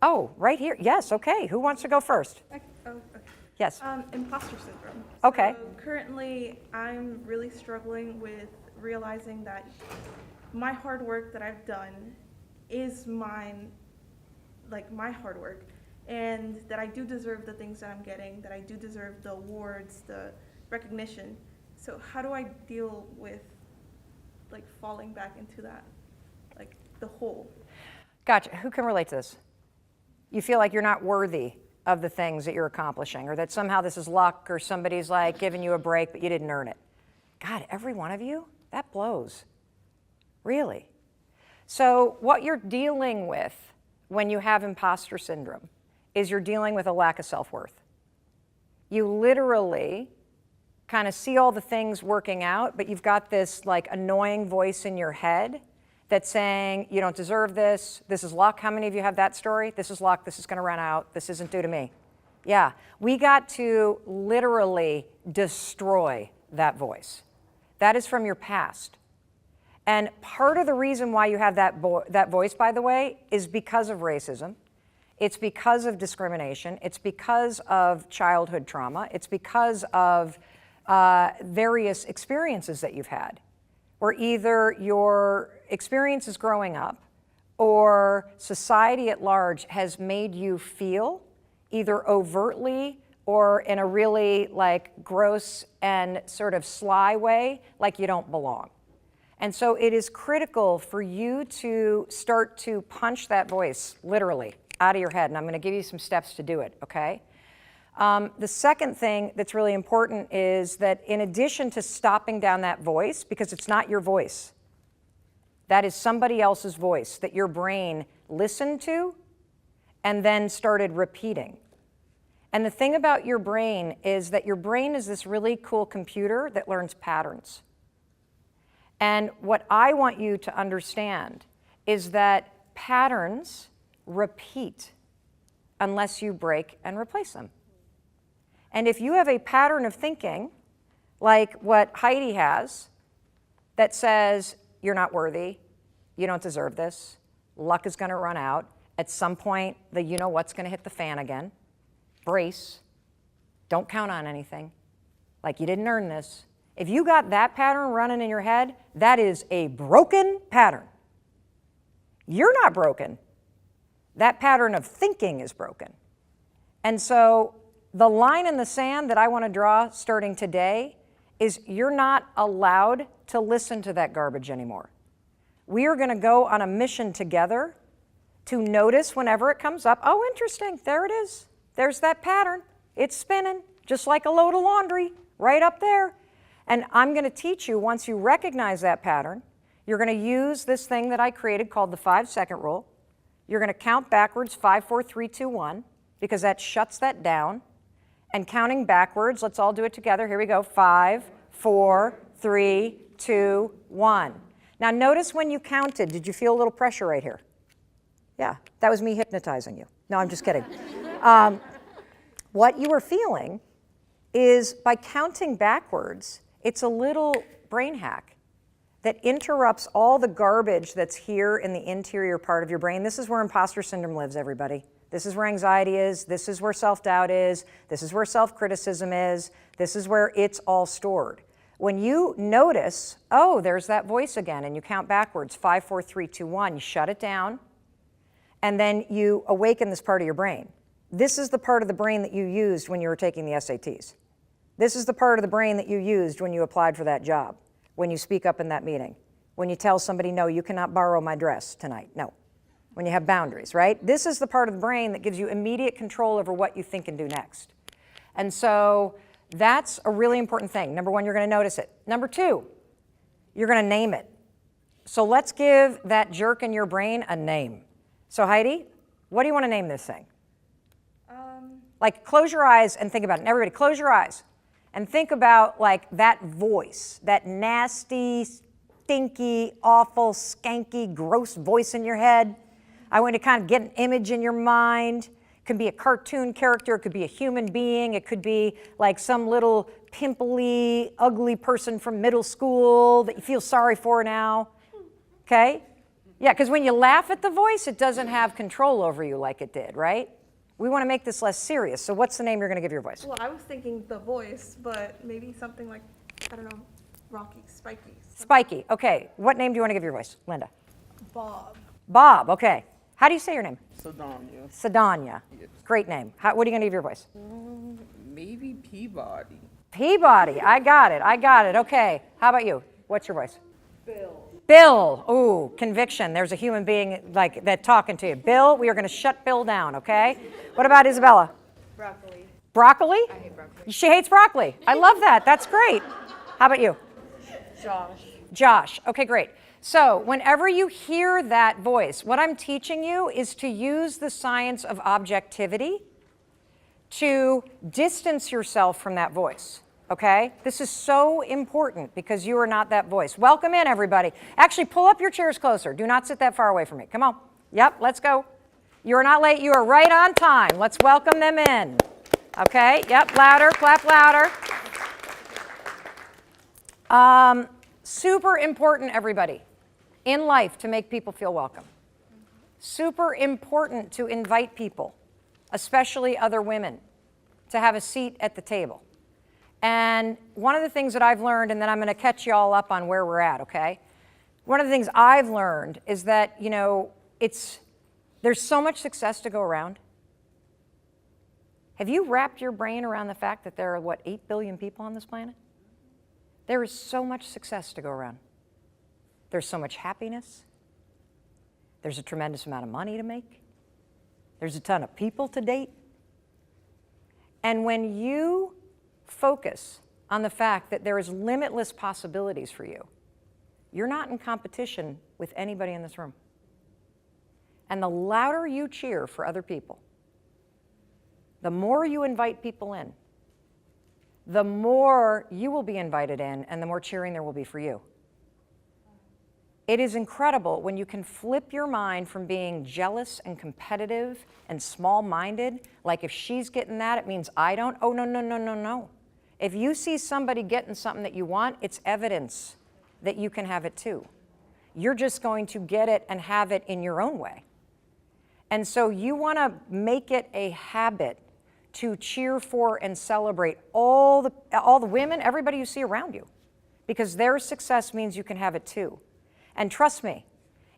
Oh, right here. Yes, okay. Who wants to go first? Okay. Yes. Imposter syndrome. Okay. So currently, I'm really struggling with realizing that my hard work that I've done is mine, like my hard work, and that I do deserve the things that I'm getting, that I do deserve the awards, the recognition. So how do I deal with like falling back into that, like the hole? Gotcha. Who can relate to this? You feel like you're not worthy of the things that you're accomplishing, or that somehow this is luck, or somebody's like giving you a break, but you didn't earn it. God, every one of you, that blows. Really. So what you're dealing with when you have imposter syndrome is you're dealing with a lack of self-worth. You literally kind of see all the things working out, but you've got this like annoying voice in your head that's saying, you don't deserve this, this is luck. How many of you have that story? This is luck, this is gonna run out, this isn't due to me. Yeah, we got to literally destroy that voice. That is from your past. And part of the reason why you have that voice, by the way, is because of racism. It's because of discrimination. It's because of childhood trauma. It's because of various experiences that you've had, where either your experiences growing up or society at large has made you feel either overtly or in a really like gross and sort of sly way like you don't belong. And so it is critical for you to start to punch that voice literally out of your head, and I'm going to give you some steps to do it, okay? The second thing that's really important is that in addition to stopping down that voice, because it's not your voice, that is somebody else's voice that your brain listened to and then started repeating. And the thing about your brain is that your brain is this really cool computer that learns patterns. And what I want you to understand is that patterns repeat unless you break and replace them. And if you have a pattern of thinking, like what Heidi has, that says, you're not worthy, you don't deserve this, luck is gonna run out, at some point, the you know what's gonna hit the fan again, brace, don't count on anything, like you didn't earn this. If you got that pattern running in your head, that is a broken pattern. You're not broken. That pattern of thinking is broken. And so the line in the sand that I want to draw starting today is you're not allowed to listen to that garbage anymore. We are going to go on a mission together to notice whenever it comes up, oh, interesting, there it is. There's that pattern. It's spinning, just like a load of laundry, right up there. And I'm going to teach you, once you recognize that pattern, you're going to use this thing that I created called the 5-second rule. You're going to count backwards, 5, 4, 3, 2, 1, because that shuts that down. And counting backwards, let's all do it together. Here we go. 5, 4, 3, 2, 1. Now notice when you counted, did you feel a little pressure right here? Yeah, that was me hypnotizing you. No, I'm just kidding. What you were feeling is by counting backwards, it's a little brain hack that interrupts all the garbage that's here in the interior part of your brain. This is where imposter syndrome lives, everybody. This is where anxiety is. This is where self-doubt is. This is where self-criticism is. This is where it's all stored. When you notice, oh, there's that voice again, and you count backwards, 5, 4, 3, 2, 1, you shut it down, and then you awaken this part of your brain. This is the part of the brain that you used when you were taking the SATs. This is the part of the brain that you used when you applied for that job, when you speak up in that meeting, when you tell somebody, no, you cannot borrow my dress tonight, no. When you have boundaries, right? This is the part of the brain that gives you immediate control over what you think and do next. And so that's a really important thing. Number one, you're going to notice it. Number two, you're going to name it. So let's give that jerk in your brain a name. So Heidi, what do you want to name this thing? Like close your eyes and think about it. And everybody close your eyes and think about like that voice, that nasty, stinky, awful, skanky, gross voice in your head. I want to kind of get an image in your mind. It could be a cartoon character, it could be a human being, it could be like some little pimply, ugly person from middle school that you feel sorry for now, okay? Yeah, because when you laugh at the voice, it doesn't have control over you like it did, right? We want to make this less serious. So what's the name you're going to give your voice? Well, I was thinking the voice, but maybe something like, I don't know, Rocky, Spiky. Spiky. Okay. What name do you want to give your voice? Linda. Bob. Bob. Okay. How do you say your name? Sedania. Sedania. Yes. Great name. What are you going to give your voice? Maybe Peabody. Peabody. I got it. I got it. Okay. How about you? What's your voice? Bill. Bill. Ooh, conviction. There's a human being like that talking to you. Bill, we are going to shut Bill down, okay? What about Isabella? Broccoli. Broccoli? I hate broccoli. She hates broccoli. I love that. That's great. How about you? Josh. Josh. Okay, great. So whenever you hear that voice, what I'm teaching you is to use the science of objectivity to distance yourself from that voice, okay? This is so important because you are not that voice. Welcome in, everybody. Actually, pull up your chairs closer. Do not sit that far away from me. Come on. Yep, let's go. You are not late. You are right on time. Let's welcome them in. Okay, yep, louder, clap louder. Super important, everybody, in life to make people feel welcome. Super important to invite people, especially other women, to have a seat at the table. And one of the things that I've learned, and then I'm going to catch you all up on where we're at, okay? One of the things I've learned is that, you know, there's so much success to go around. Have you wrapped your brain around the fact that there are, 8 billion people on this planet? There is so much success to go around. There's so much happiness. There's a tremendous amount of money to make. There's a ton of people to date. And when you focus on the fact that there is limitless possibilities for you, you're not in competition with anybody in this room. And the louder you cheer for other people, the more you invite people in, the more you will be invited in and the more cheering there will be for you. It is incredible when you can flip your mind from being jealous and competitive and small-minded, like if she's getting that, it means I don't. Oh, no, no, no, no, no. If you see somebody getting something that you want, it's evidence that you can have it too. You're just going to get it and have it in your own way. And so you want to make it a habit to cheer for and celebrate all the women, everybody you see around you, because their success means you can have it too. And trust me,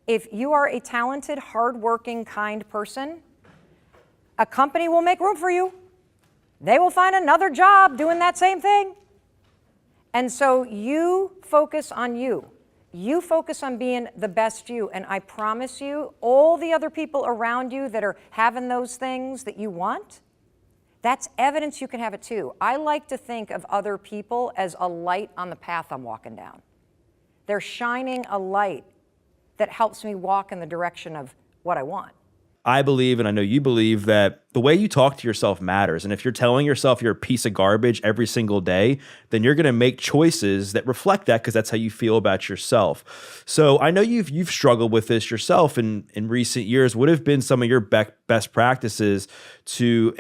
if you are a talented, hardworking, kind person, a company will make room for you. They will find another job doing that same thing. And so you focus on you. You focus on being the best you. And I promise you, all the other people around you that are having those things that you want, that's evidence you can have it too. I like to think of other people as a light on the path I'm walking down. They're shining a light that helps me walk in the direction of what I want. I believe, and I know you believe, that the way you talk to yourself matters. And if you're telling yourself you're a piece of garbage every single day, then you're going to make choices that reflect that because that's how you feel about yourself. So I know you've struggled with this yourself in recent years. What have been some of your best practices to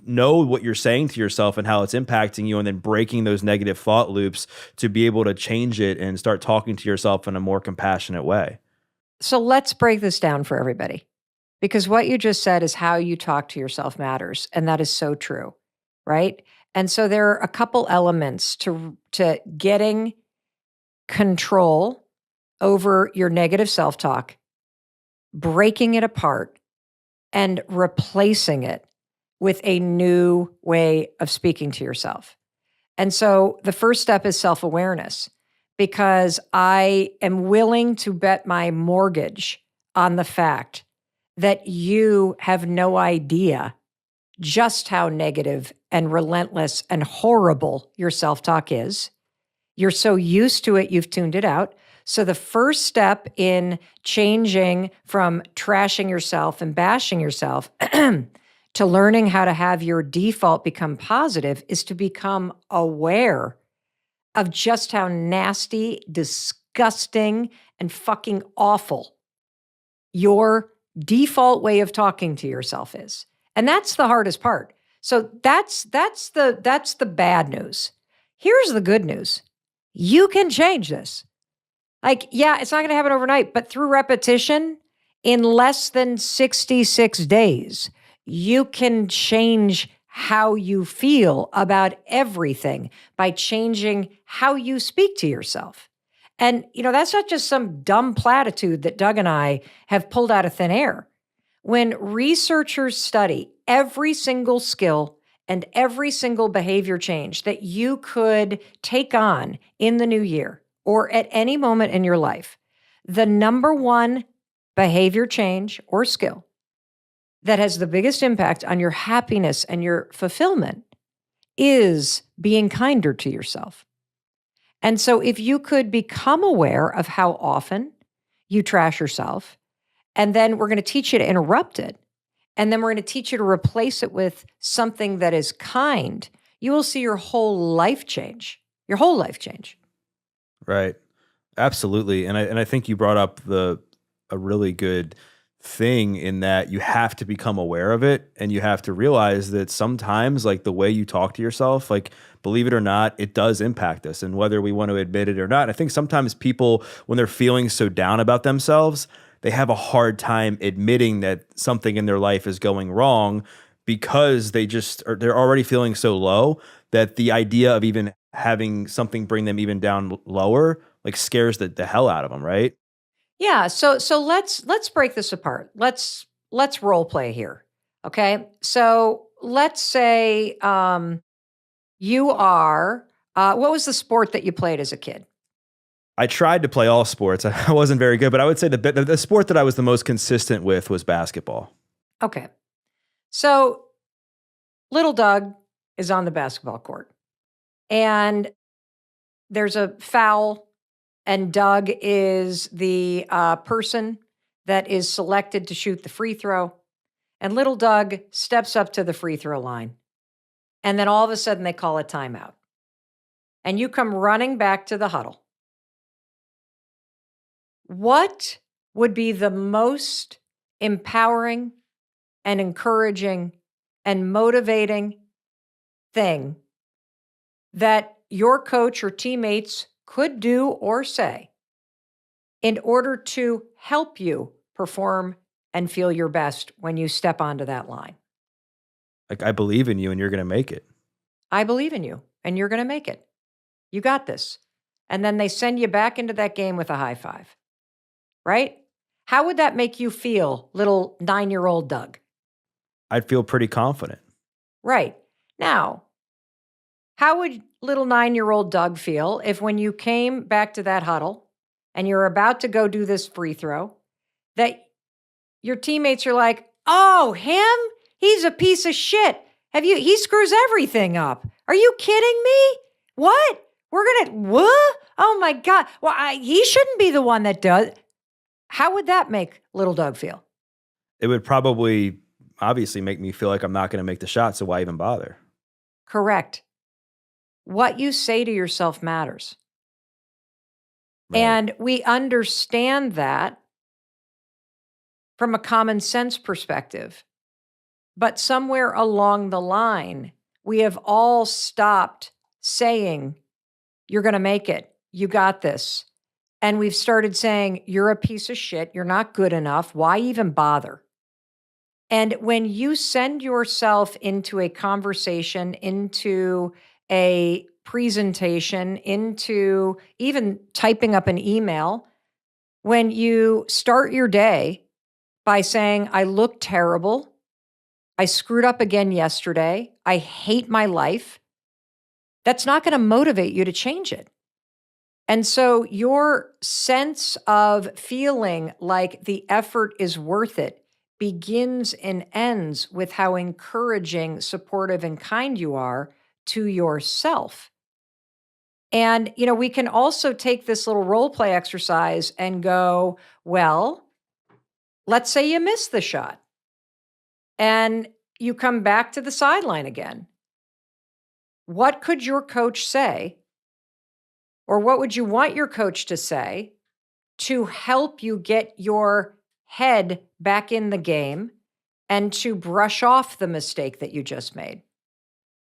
know what you're saying to yourself and how it's impacting you, and then breaking those negative thought loops to be able to change it and start talking to yourself in a more compassionate way? So let's break this down for everybody. Because what you just said is how you talk to yourself matters. And that is so true, right? And so there are a couple elements to getting control over your negative self-talk, breaking it apart, and replacing it with a new way of speaking to yourself. And so the first step is self-awareness, because I am willing to bet my mortgage on the fact that you have no idea just how negative and relentless and horrible your self-talk is. You're so used to it, you've tuned it out. So the first step in changing from trashing yourself and bashing yourself to learning how to have your default become positive is to become aware of just how nasty, disgusting, and fucking awful your default way of talking to yourself is. And that's the hardest part. So that's the bad news. Here's the good news. You can change this. Like, yeah, it's not going to happen overnight, but through repetition, in less than 66 days, you can change how you feel about everything by changing how you speak to yourself. And, that's not just some dumb platitude that Doug and I have pulled out of thin air. When researchers study every single skill and every single behavior change that you could take on in the new year or at any moment in your life, the number one behavior change or skill that has the biggest impact on your happiness and your fulfillment is being kinder to yourself. And so if you could become aware of how often you trash yourself, and then we're going to teach you to interrupt it, and then we're going to teach you to replace it with something that is kind, you will see your whole life change. Your whole life change. Right. Absolutely. And I think you brought up a really good thing in that you have to become aware of it, and you have to realize that sometimes, like, the way you talk to yourself, like, believe it or not, it does impact us, and whether we want to admit it or not. I think sometimes people, when they're feeling so down about themselves, they have a hard time admitting that something in their life is going wrong, because they're already feeling so low that the idea of even having something bring them even down lower, like, scares the hell out of them, right? Yeah, so let's break this apart. Let's role play here. Okay? So let's say you are what was the sport that you played as a kid? I tried to play all sports. I wasn't very good, but I would say the sport that I was the most consistent with was basketball. Okay. So little Doug is on the basketball court, and there's a foul, and Doug is the person that is selected to shoot the free throw. And little Doug steps up to the free throw line. And then all of a sudden they call a timeout. And you come running back to the huddle. What would be the most empowering and encouraging and motivating thing that your coach or teammates could do or say in order to help you perform and feel your best when you step onto that line? Like, I believe in you and you're going to make it. I believe in you and you're going to make it. You got this. And then they send you back into that game with a high five, right? How would that make you feel, little 9-year-old Doug? I'd feel pretty confident. Right. Now, how would little 9-year-old Doug feel if, when you came back to that huddle and you're about to go do this free throw, that your teammates are like, "Oh, him? He's a piece of shit. He screws everything up. Are you kidding me? What? What? Oh my God. Well, he shouldn't be the one that does." How would that make little Doug feel? It would probably obviously make me feel like I'm not going to make the shot, so why even bother? Correct. What you say to yourself matters. Right. And we understand that from a common sense perspective. But somewhere along the line, we have all stopped saying, "You're going to make it. You got this." And we've started saying, "You're a piece of shit. You're not good enough. Why even bother?" And when you send yourself into a conversation, into a presentation, into even typing up an email, when you start your day by saying, "I look terrible. I screwed up again yesterday. I hate my life," that's not going to motivate you to change it. And so your sense of feeling like the effort is worth it begins and ends with how encouraging, supportive, and kind you are to yourself. And, we can also take this little role play exercise and go, well, let's say you miss the shot and you come back to the sideline again. What could your coach say, or what would you want your coach to say to help you get your head back in the game and to brush off the mistake that you just made?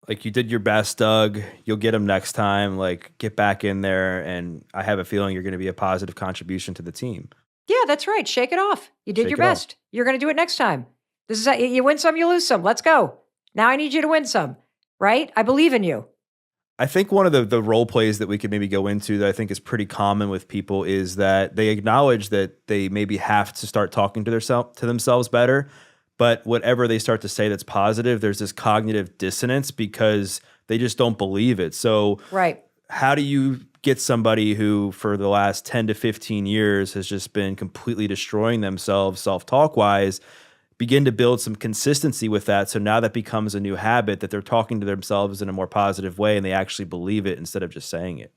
Like, you did your best, Doug. You'll get them next time. Like, get back in there. And I have a feeling you're going to be a positive contribution to the team. Yeah, that's right. Shake it off. You did Shake your it off. best. You're going to do it next time. This is you win some, you lose some. Let's go. Now I need you to win some, right? I believe in you. I think one of the role plays that we could maybe go into that I think is pretty common with people is that they acknowledge that they maybe have to start talking to themselves better, but whatever they start to say that's positive, there's this cognitive dissonance because they just don't believe it. So Right. how do you get somebody who for the last 10 to 15 years has just been completely destroying themselves self-talk wise, begin to build some consistency with that, so now that becomes a new habit that they're talking to themselves in a more positive way and they actually believe it instead of just saying it?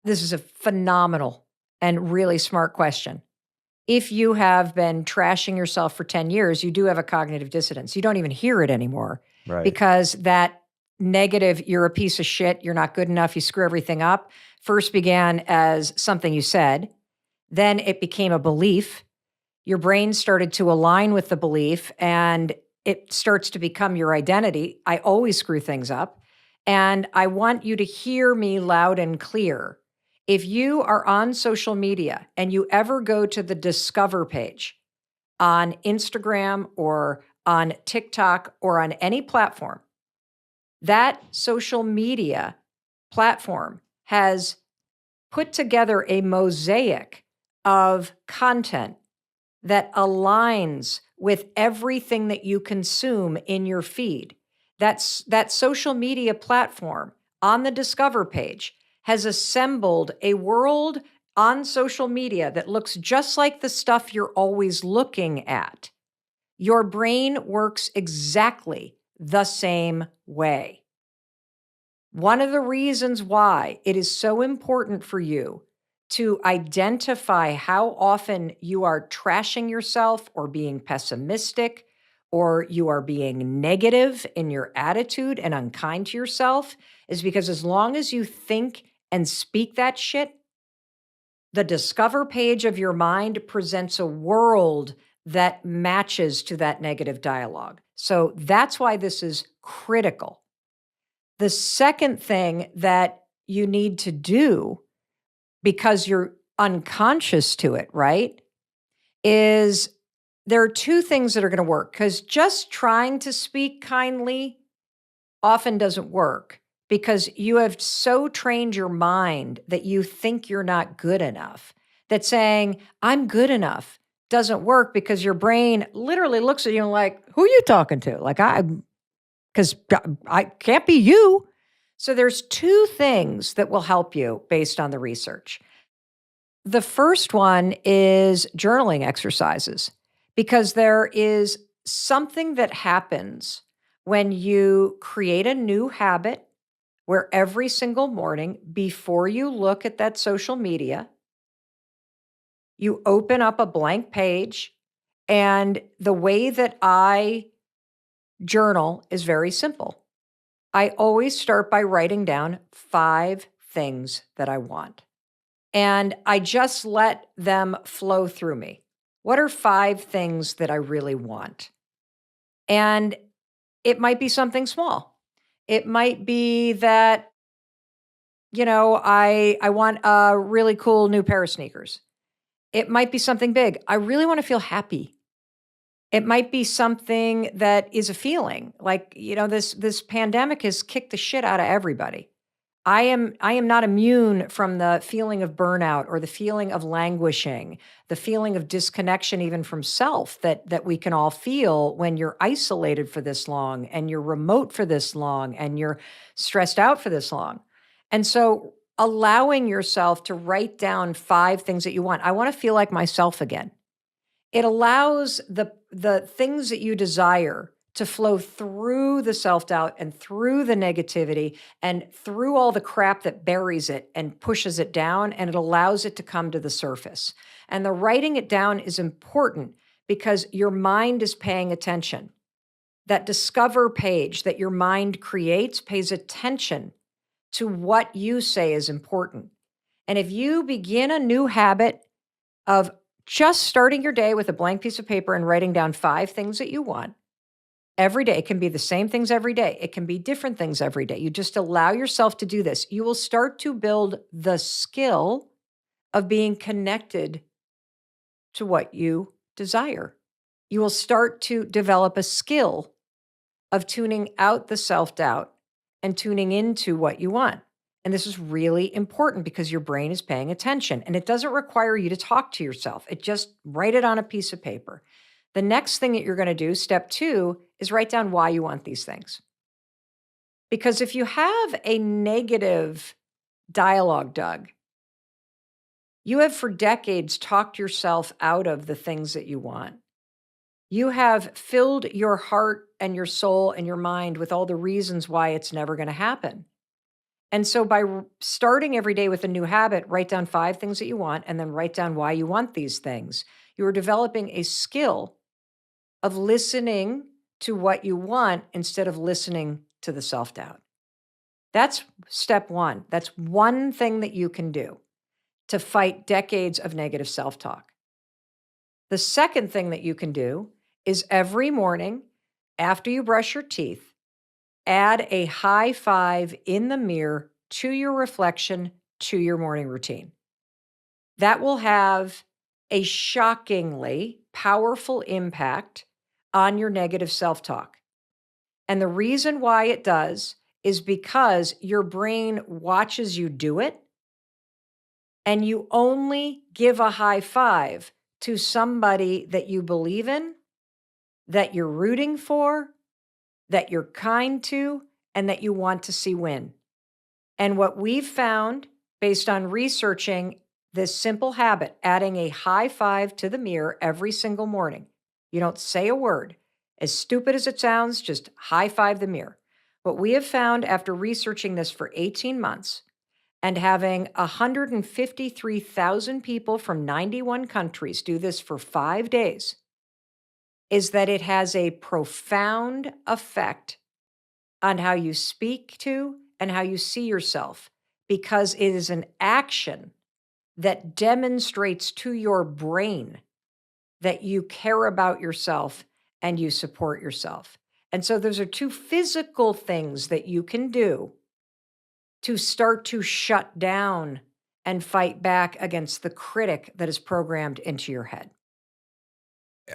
This is a phenomenal and really smart question. If you have been trashing yourself for 10 years, you do have a cognitive dissonance. You don't even hear it anymore Right. because that negative, you're a piece of shit, you're not good enough, you screw everything up, first began as something you said. Then it became a belief. Your brain started to align with the belief and it starts to become your identity. I always screw things up. And I want you to hear me loud and clear. If you are on social media and you ever go to the Discover page on Instagram or on TikTok or on any platform, that social media platform has put together a mosaic of content that aligns with everything that you consume in your feed. That social media platform on the Discover page has assembled a world on social media that looks just like the stuff you're always looking at. Your brain works exactly the same way. One of the reasons why it is so important for you to identify how often you are trashing yourself or being pessimistic or you are being negative in your attitude and unkind to yourself is because as long as you think and speak that shit, the Discover page of your mind presents a world that matches to that negative dialogue. So that's why this is critical. The second thing that you need to do, because you're unconscious to it, right, is there are two things that are going to work. Because just trying to speak kindly often doesn't work because you have so trained your mind that you think you're not good enough, that saying, I'm good enough doesn't work because your brain literally looks at you and like, who are you talking to? Like, because I can't be you. So there's two things that will help you based on the research. The first one is journaling exercises, because there is something that happens when you create a new habit where every single morning before you look at that social media, you open up a blank page. And the way that I journal is very simple. I always start by writing down 5 things that I want. And I just let them flow through me. What are 5 things that I really want? And it might be something small. It might be that, I want a really cool new pair of sneakers. It might be something big. I really want to feel happy. It might be something that is a feeling like, this pandemic has kicked the shit out of everybody. I am not immune from the feeling of burnout or the feeling of languishing, the feeling of disconnection even from self that we can all feel when you're isolated for this long and you're remote for this long and you're stressed out for this long. And so allowing yourself to write down 5 things that you want. I want to feel like myself again. It allows the things that you desire to flow through the self-doubt and through the negativity and through all the crap that buries it and pushes it down, and it allows it to come to the surface. And the writing it down is important because your mind is paying attention. That Discover page that your mind creates pays attention to what you say is important. And if you begin a new habit of just starting your day with a blank piece of paper and writing down 5 things that you want, every day. It can be the same things every day. It can be different things every day. You just allow yourself to do this. You will start to build the skill of being connected to what you desire. You will start to develop a skill of tuning out the self-doubt and tuning into what you want. And this is really important because your brain is paying attention, and it doesn't require you to talk to yourself. It just write it on a piece of paper. The next thing that you're going to do, step 2, is write down why you want these things. Because if you have a negative dialogue, Doug, you have for decades talked yourself out of the things that you want. You have filled your heart and your soul and your mind with all the reasons why it's never going to happen. And so by starting every day with a new habit, write down 5 things that you want and then write down why you want these things. You are developing a skill of listening to what you want instead of listening to the self-doubt. That's step 1. That's one thing that you can do to fight decades of negative self-talk. The second thing that you can do is every morning after you brush your teeth, add a high 5 in the mirror to your reflection to your morning routine. That will have a shockingly powerful impact on your negative self-talk. And the reason why it does is because your brain watches you do it, and you only give a high 5 to somebody that you believe in, that you're rooting for, that you're kind to, and that you want to see win. And what we've found based on researching this simple habit, adding a high 5 to the mirror every single morning, you don't say a word. As stupid as it sounds, just high 5 the mirror. What we have found after researching this for 18 months and having 153,000 people from 91 countries do this for 5 days is that it has a profound effect on how you speak to and how you see yourself, because it is an action that demonstrates to your brain that you care about yourself and you support yourself. And so those are 2 physical things that you can do to start to shut down and fight back against the critic that is programmed into your head.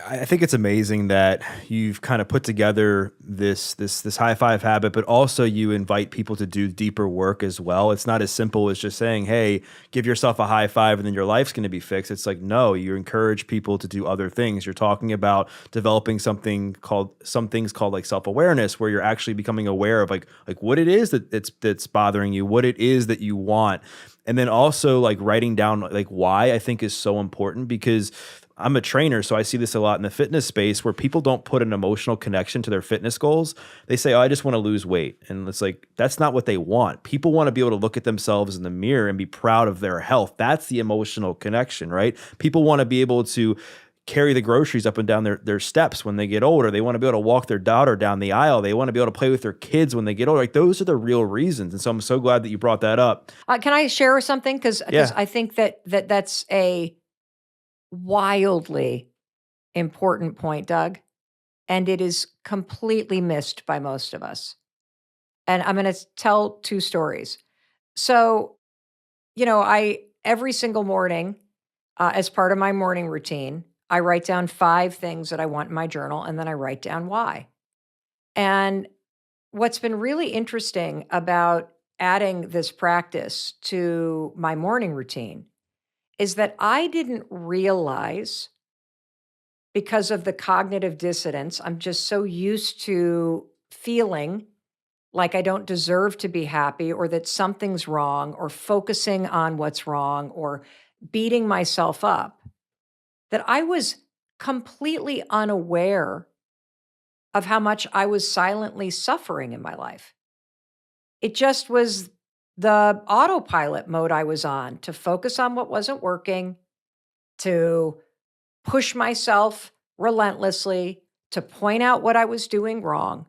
I think it's amazing that you've kind of put together this high 5 habit, but also you invite people to do deeper work as well. It's not as simple as just saying, "Hey, give yourself a high 5 and then your life's going to be fixed." It's like, no, you encourage people to do other things. You're talking about developing some things called like self-awareness, where you're actually becoming aware of like what it is that's bothering you, what it is that you want. And then also like writing down like why, I think, is so important, because I'm a trainer, so I see this a lot in the fitness space where people don't put an emotional connection to their fitness goals. They say, "Oh, I just want to lose weight." And it's like, that's not what they want. People want to be able to look at themselves in the mirror and be proud of their health. That's the emotional connection, right? People want to be able to carry the groceries up and down their steps when they get older. They want to be able to walk their daughter down the aisle. They want to be able to play with their kids when they get older. Like, those are the real reasons. And so I'm so glad that you brought that up. Can I share something? Because Yeah. I think that's a wildly important point, Doug, and it is completely missed by most of us. And I'm going to tell 2 stories. So, I every single morning, as part of my morning routine, I write down 5 things that I want in my journal, and then I write down why. And what's been really interesting about adding this practice to my morning routine is that I didn't realize, because of the cognitive dissonance, I'm just so used to feeling like I don't deserve to be happy, or that something's wrong, or focusing on what's wrong, or beating myself up, that I was completely unaware of how much I was silently suffering in my life. It just was the autopilot mode I was on, to focus on what wasn't working, to push myself relentlessly, to point out what I was doing wrong.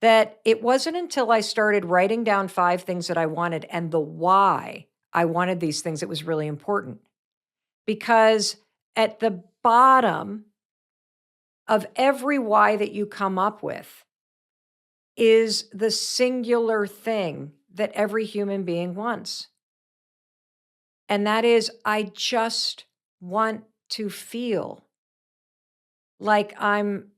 That it wasn't until I started writing down 5 things that I wanted and the why I wanted these things, it was really important. Because at the bottom of every why that you come up with is the singular thing that every human being wants. And that is, I just want to feel like I'm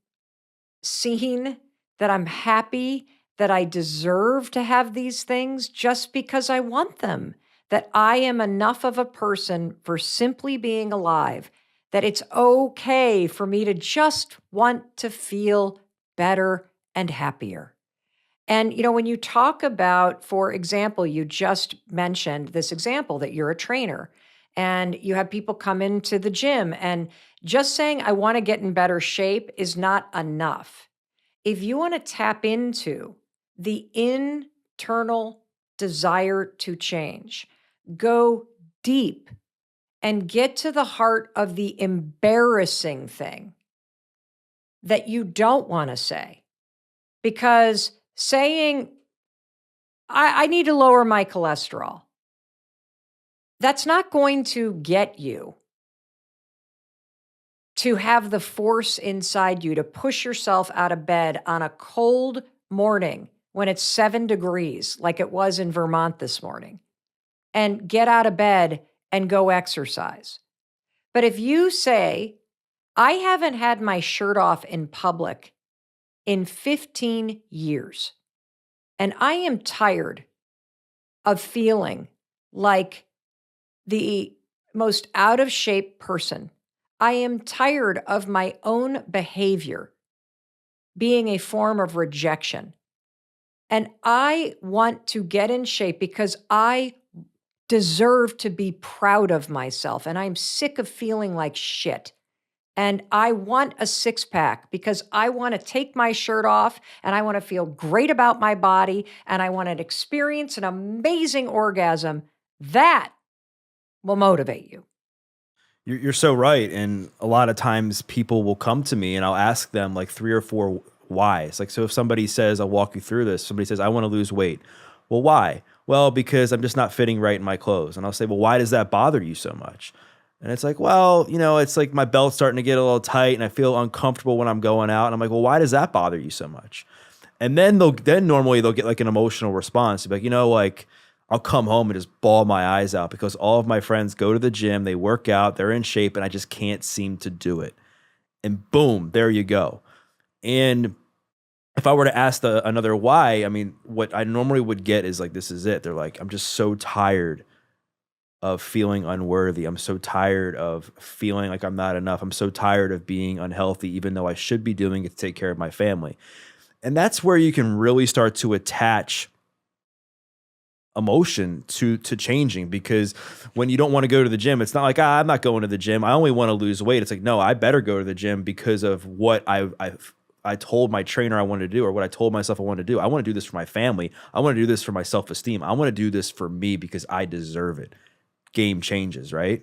seen, that I'm happy, that I deserve to have these things just because I want them, that I am enough of a person for simply being alive, that it's okay for me to just want to feel better and happier. And, when you talk about, for example, you just mentioned this example that you're a trainer and you have people come into the gym, and just saying, I want to get in better shape is not enough. If you want to tap into the internal desire to change, go deep and get to the heart of the embarrassing thing that you don't want to say. Because saying, I need to lower my cholesterol, that's not going to get you to have the force inside you to push yourself out of bed on a cold morning when it's 7 degrees, like it was in Vermont this morning, and get out of bed and go exercise. But if you say, I haven't had my shirt off in public in 15 years, and I am tired of feeling like the most out of shape person. I am tired of my own behavior being a form of rejection. And I want to get in shape because I deserve to be proud of myself. And I'm sick of feeling like shit. And I want a six pack because I want to take my shirt off and I want to feel great about my body and I want to experience an amazing orgasm. That will motivate you. You're so right. And a lot of times people will come to me and I'll ask them like 3 or 4 whys. Like, so if somebody says, I'll walk you through this, somebody says, I want to lose weight. Well, why? Well, because I'm just not fitting right in my clothes. And I'll say, well, why does that bother you so much? And it's like, well, it's like my belt's starting to get a little tight and I feel uncomfortable when I'm going out. And I'm like, well, why does that bother you so much? And then normally they'll get like an emotional response. They'll be like, like I'll come home and just bawl my eyes out because all of my friends go to the gym, they work out, they're in shape, and I just can't seem to do it. And boom, there you go. And if I were to ask another why, I mean, what I normally would get is like, this is it. They're like, I'm just so tired of feeling unworthy. I'm so tired of feeling like I'm not enough. I'm so tired of being unhealthy, even though I should be doing it to take care of my family. And that's where you can really start to attach emotion to changing, because when you don't want to go to the gym, it's not like, I'm not going to the gym, I only want to lose weight. It's like, no, I better go to the gym because of what I told my trainer I wanted to do, or what I told myself I wanted to do. I want to do this for my family. I want to do this for my self-esteem. I want to do this for me because I deserve it. Game changes, right?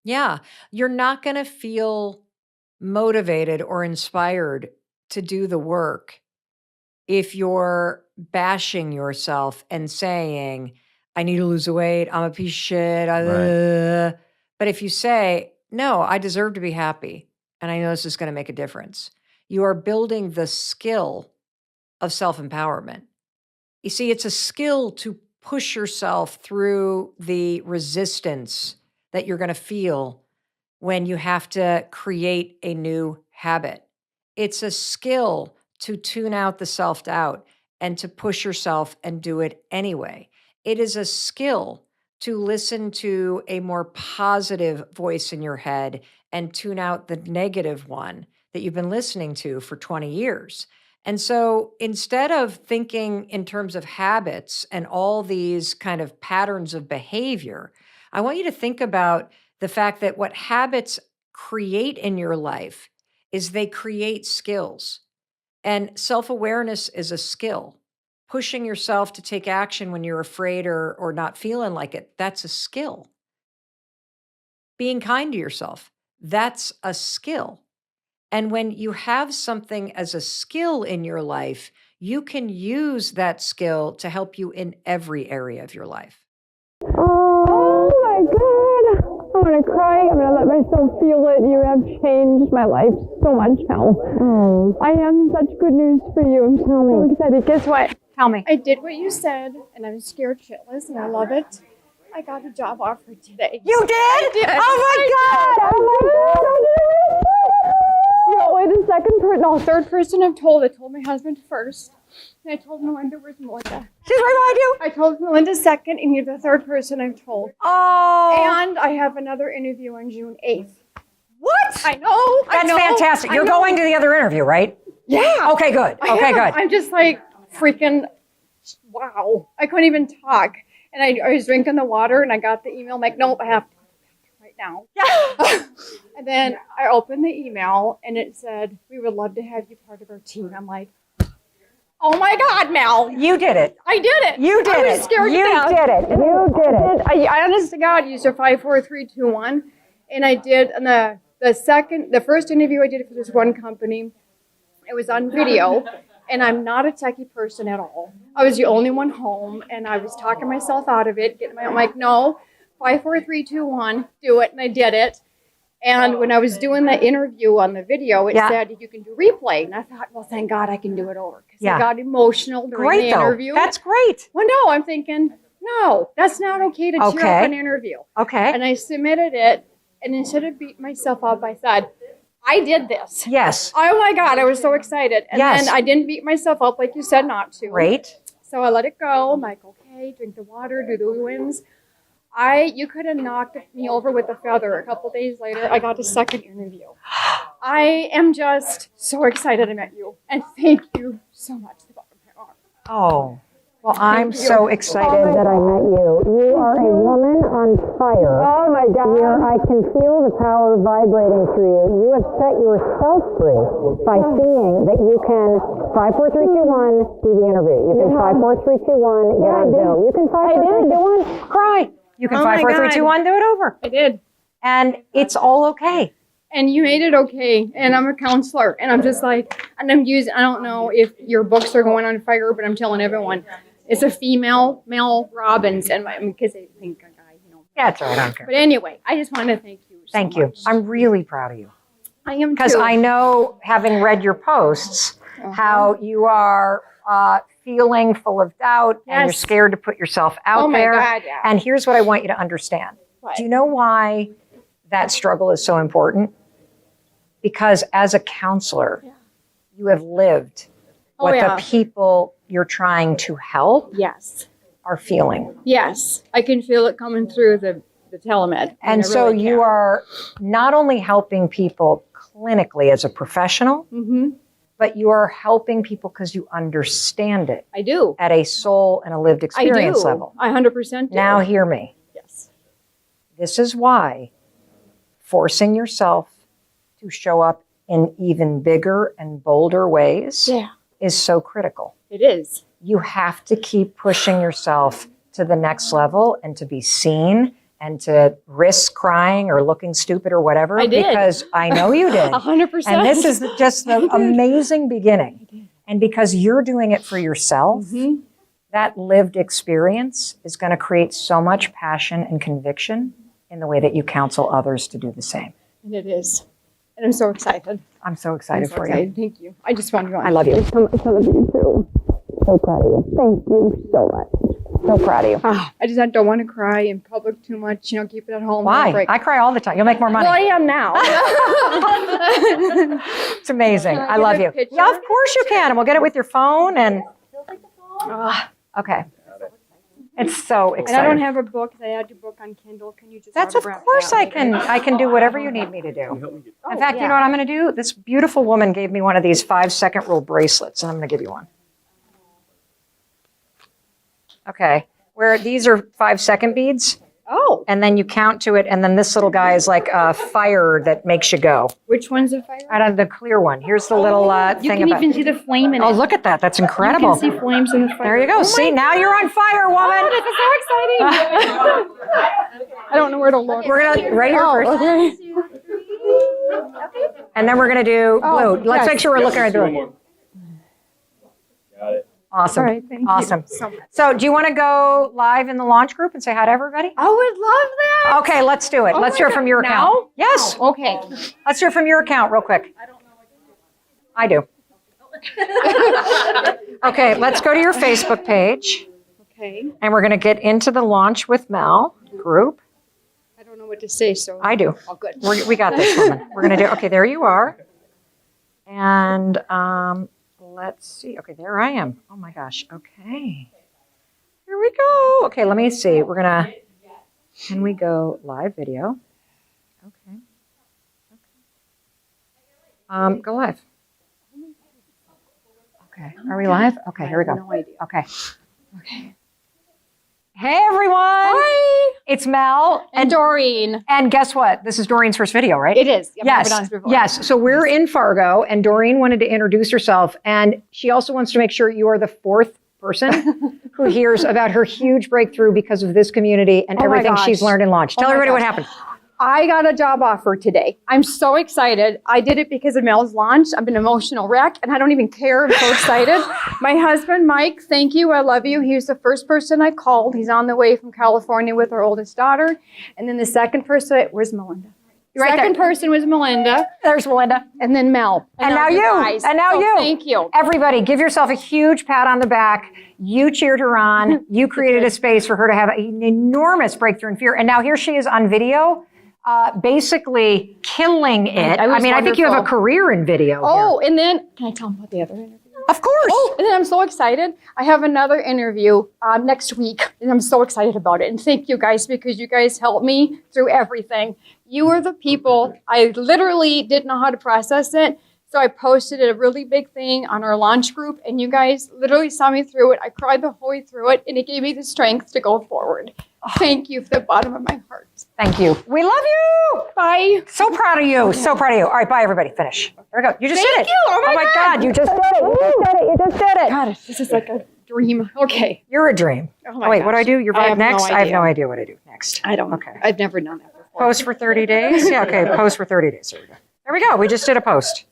Yeah. You're not going to feel motivated or inspired to do the work if you're bashing yourself and saying, I need to lose weight, I'm a piece of shit. Right. But if you say, no, I deserve to be happy, and I know this is going to make a difference, you are building the skill of self-empowerment. You see, it's a skill to push yourself through the resistance that you're going to feel when you have to create a new habit. It's a skill to tune out the self-doubt and to push yourself and do it anyway. It is a skill to listen to a more positive voice in your head and tune out the negative one that you've been listening to for 20 years. And so instead of thinking in terms of habits and all these kind of patterns of behavior, I want you to think about the fact that what habits create in your life is they create skills. And self-awareness is a skill. Pushing yourself to take action when you're afraid or not feeling like it, that's a skill. Being kind to yourself, that's a skill. And when you have something as a skill in your life, you can use that skill to help you in every area of your life. Oh my God. don't want to cry. I'm going to let myself feel it. You have changed my life so much, Mel. I have such good news for you. I'm so excited. Guess what? Tell me. I did what you said, and I'm scared shitless, and I love it. I got a job offer today. You did? I did. Oh my God! Oh my God! You know, wait a second, third person I've told. I told my husband first, and I told Melinda. Where's Melinda? She's right behind you. I told Melinda second, and you're the third person I've told. Oh. And I have another interview on June 8th. What? I know. That's fantastic. You're going to the other interview, right? Yeah. Okay, good. Okay, good. I'm just like freaking, wow. I couldn't even talk. And I was drinking the water, and I got the email. I'm like, nope, I have to right now. Yeah. And then I opened the email, and it said, we would love to have you part of our team. I'm like, oh my God, Mel. You did it. I did it. You did it. I was scared to You death. did it. You did it. I honest to God used a 5, 4, 3, 2, 1. And I did, and the first interview I did for this one company, it was on video. And I'm not a techie person at all. I was the only one home, and I was talking myself out of it. I'm like, no, 5, 4, 3, 2, 1, do it. And I did it. And when I was doing the interview on the video, it said you can do replay. And I thought, well, thank God I can do it over. Because I got emotional during the interview. That's great. Well, no, I'm thinking, no, that's not okay to cheer up an interview. Okay. And I submitted it, and instead of beating myself up, I said, I did this. Yes. Oh my God, I was so excited. And Yes. then I didn't beat myself up like you said not to. Great. So I let it go. I'm like, okay, drink the water, do the wins. You could have knocked me over with a feather. A couple days later, I got a second interview. I am just so excited I met you. And thank you so much. Oh. Well, I'm so excited that I met you. You are a woman on fire. Oh my God. I can feel the power vibrating through you. You have set yourself free by seeing that you can 5, 4, 3, 2, 1 do the interview. You can 5, 4, 3, 2, 1 get on Zoom. You can 5, 4, 3, 2, 1 cry. You can 5, 4, 3, 2, 1 do it over. I did. And it's all okay. And you made it okay. And I'm a counselor. And I'm just like, and I don't know if your books are going on fire, but I'm telling everyone, it's a female, Mel Robbins. And because they think a guy, Yeah, it's all right. I don't care. But anyway, I just want to thank you so Thank you. much. I'm really proud of you. I am too. Because I know, having read your posts, how you are feeling full of doubt and you're Yes. scared to put yourself out Oh my there. God, yeah. And here's what I want you to understand. What? Do you know why that struggle is so important? Because as a counselor, you have lived Oh, what yeah. the people you're trying to help Yes. are feeling. Yes. I can feel it coming through the telemed. And I so really you can. are not only helping people clinically as a professional, Mm-hmm. but you are helping people because you understand it I do. at a soul and a lived I experience do. level. I 100% do. Now hear me. Yes. This is why forcing yourself to show up in even bigger and bolder ways Yeah. is so critical. It is. You have to keep pushing yourself to the next level and to be seen and to risk crying or looking stupid or whatever. I did. Because I know you did. 100%. And this is just the amazing beginning. And because you're doing it for yourself, Mhm. that lived experience is going to create so much passion and conviction in the way that you counsel others to do the same. And it is. And I'm so excited. I'm so excited so for you. excited. Thank you. I just want to go on. I love you. So much. I love you too. So proud of you. Thank you so much. So proud of you. I just don't want to cry in public too much. Keep it at home. Why? Break. I cry all the time. You'll make more money. Well, I am now. It's amazing. Can I I get love a you. picture? Yeah, of course you can. And we'll get it with your phone. And okay. It's so And exciting. I don't have a book. I had your book on Kindle. Can you just That's of autograph course that? I can do whatever you need me to do. In fact, you know what I'm going to do? This beautiful woman gave me one of these 5-second rule bracelets, and I'm going to give you one. Okay, where these are 5-second beads, Oh, and then you count to it, and then this little guy is like a fire that makes you go. which one's a fire? Right on the clear one. Here's the little You thing can about. even see the flame in it. Oh, look at that! That's incredible. You can see flames in the fire. There you go. Oh See, my now you're on fire, woman. God, this is so exciting. I don't know where to look. We're gonna right here first, Okay. and then we're gonna do blue. Let's yes. make sure we're looking at blue. Awesome. All right, thank you awesome. so much. So do you want to go live in the launch group and say hi to everybody? I would love that. Okay, let's do it. Oh Let's my hear from God. your account. Now? Yes. Oh, okay. Let's hear from your account real quick. I do. Okay, let's go to your Facebook page. Okay. And we're going to get into the Launch with Mel group. I don't know what to say, so. I do. Oh, good. We got this, woman. We're going to do, okay, there you are. And let's see. Okay, there I am. Oh my gosh. Okay. Here we go. Okay, let me see. We're going to, can we go live video? Okay. Go live. Okay, are we live? Okay, here we go. No idea. Okay. Okay. Hey everyone! Hi. It's Mel And Doreen. and guess what? This is Doreen's first video, right? It is. I've never Yes. done this before. Yes. So we're in Fargo, and Doreen wanted to introduce herself, and she also wants to make sure you are the fourth person who hears about her huge breakthrough because of this community and Oh my everything gosh. she's learned and launched. Tell Oh my everybody what gosh. happened. I got a job offer today. I'm so excited. I did it because of Mel's launch. I'm an emotional wreck, and I don't even care. I'm so excited. My husband, Mike, thank you. I love you. He was the first person I called. He's on the way from California with our oldest daughter. And then the second person, where's Melinda? Right Second there. person was Melinda, There's Melinda. and then Mel. And now you. guys. And now So you. Thank you. Everybody, give yourself a huge pat on the back. You cheered her on. You created a space for her to have an enormous breakthrough in fear. And now here she is on video, basically killing it. I was I think you have a wonderful. career in video. Oh, and then, can I tell them about the other interview? Of course. Oh, and then I'm so excited. I have another interview next week, and I'm so excited about it. And thank you guys, because you guys helped me through everything. You were the people. I literally didn't know how to process it. So I posted a really big thing on our launch group, and you guys literally saw me through it. I cried the whole way through it, and it gave me the strength to go forward. Thank you from the bottom of my heart. Thank you. We love you. Bye. So proud of you. So proud of you. All right, bye, everybody. Finish. There we go. You just Thank did it. you. Oh my God. You just did it. You just did it. You just did it. God, this is like a dream. Okay. You're a dream. Oh my Wait, what do I gosh. do? You're I have no next? I have idea. no idea what I do next. I don't. Okay. I've never done that before. Post for 30 days? Yeah, okay. Post for 30 days. There we go. There we go. We just did a post.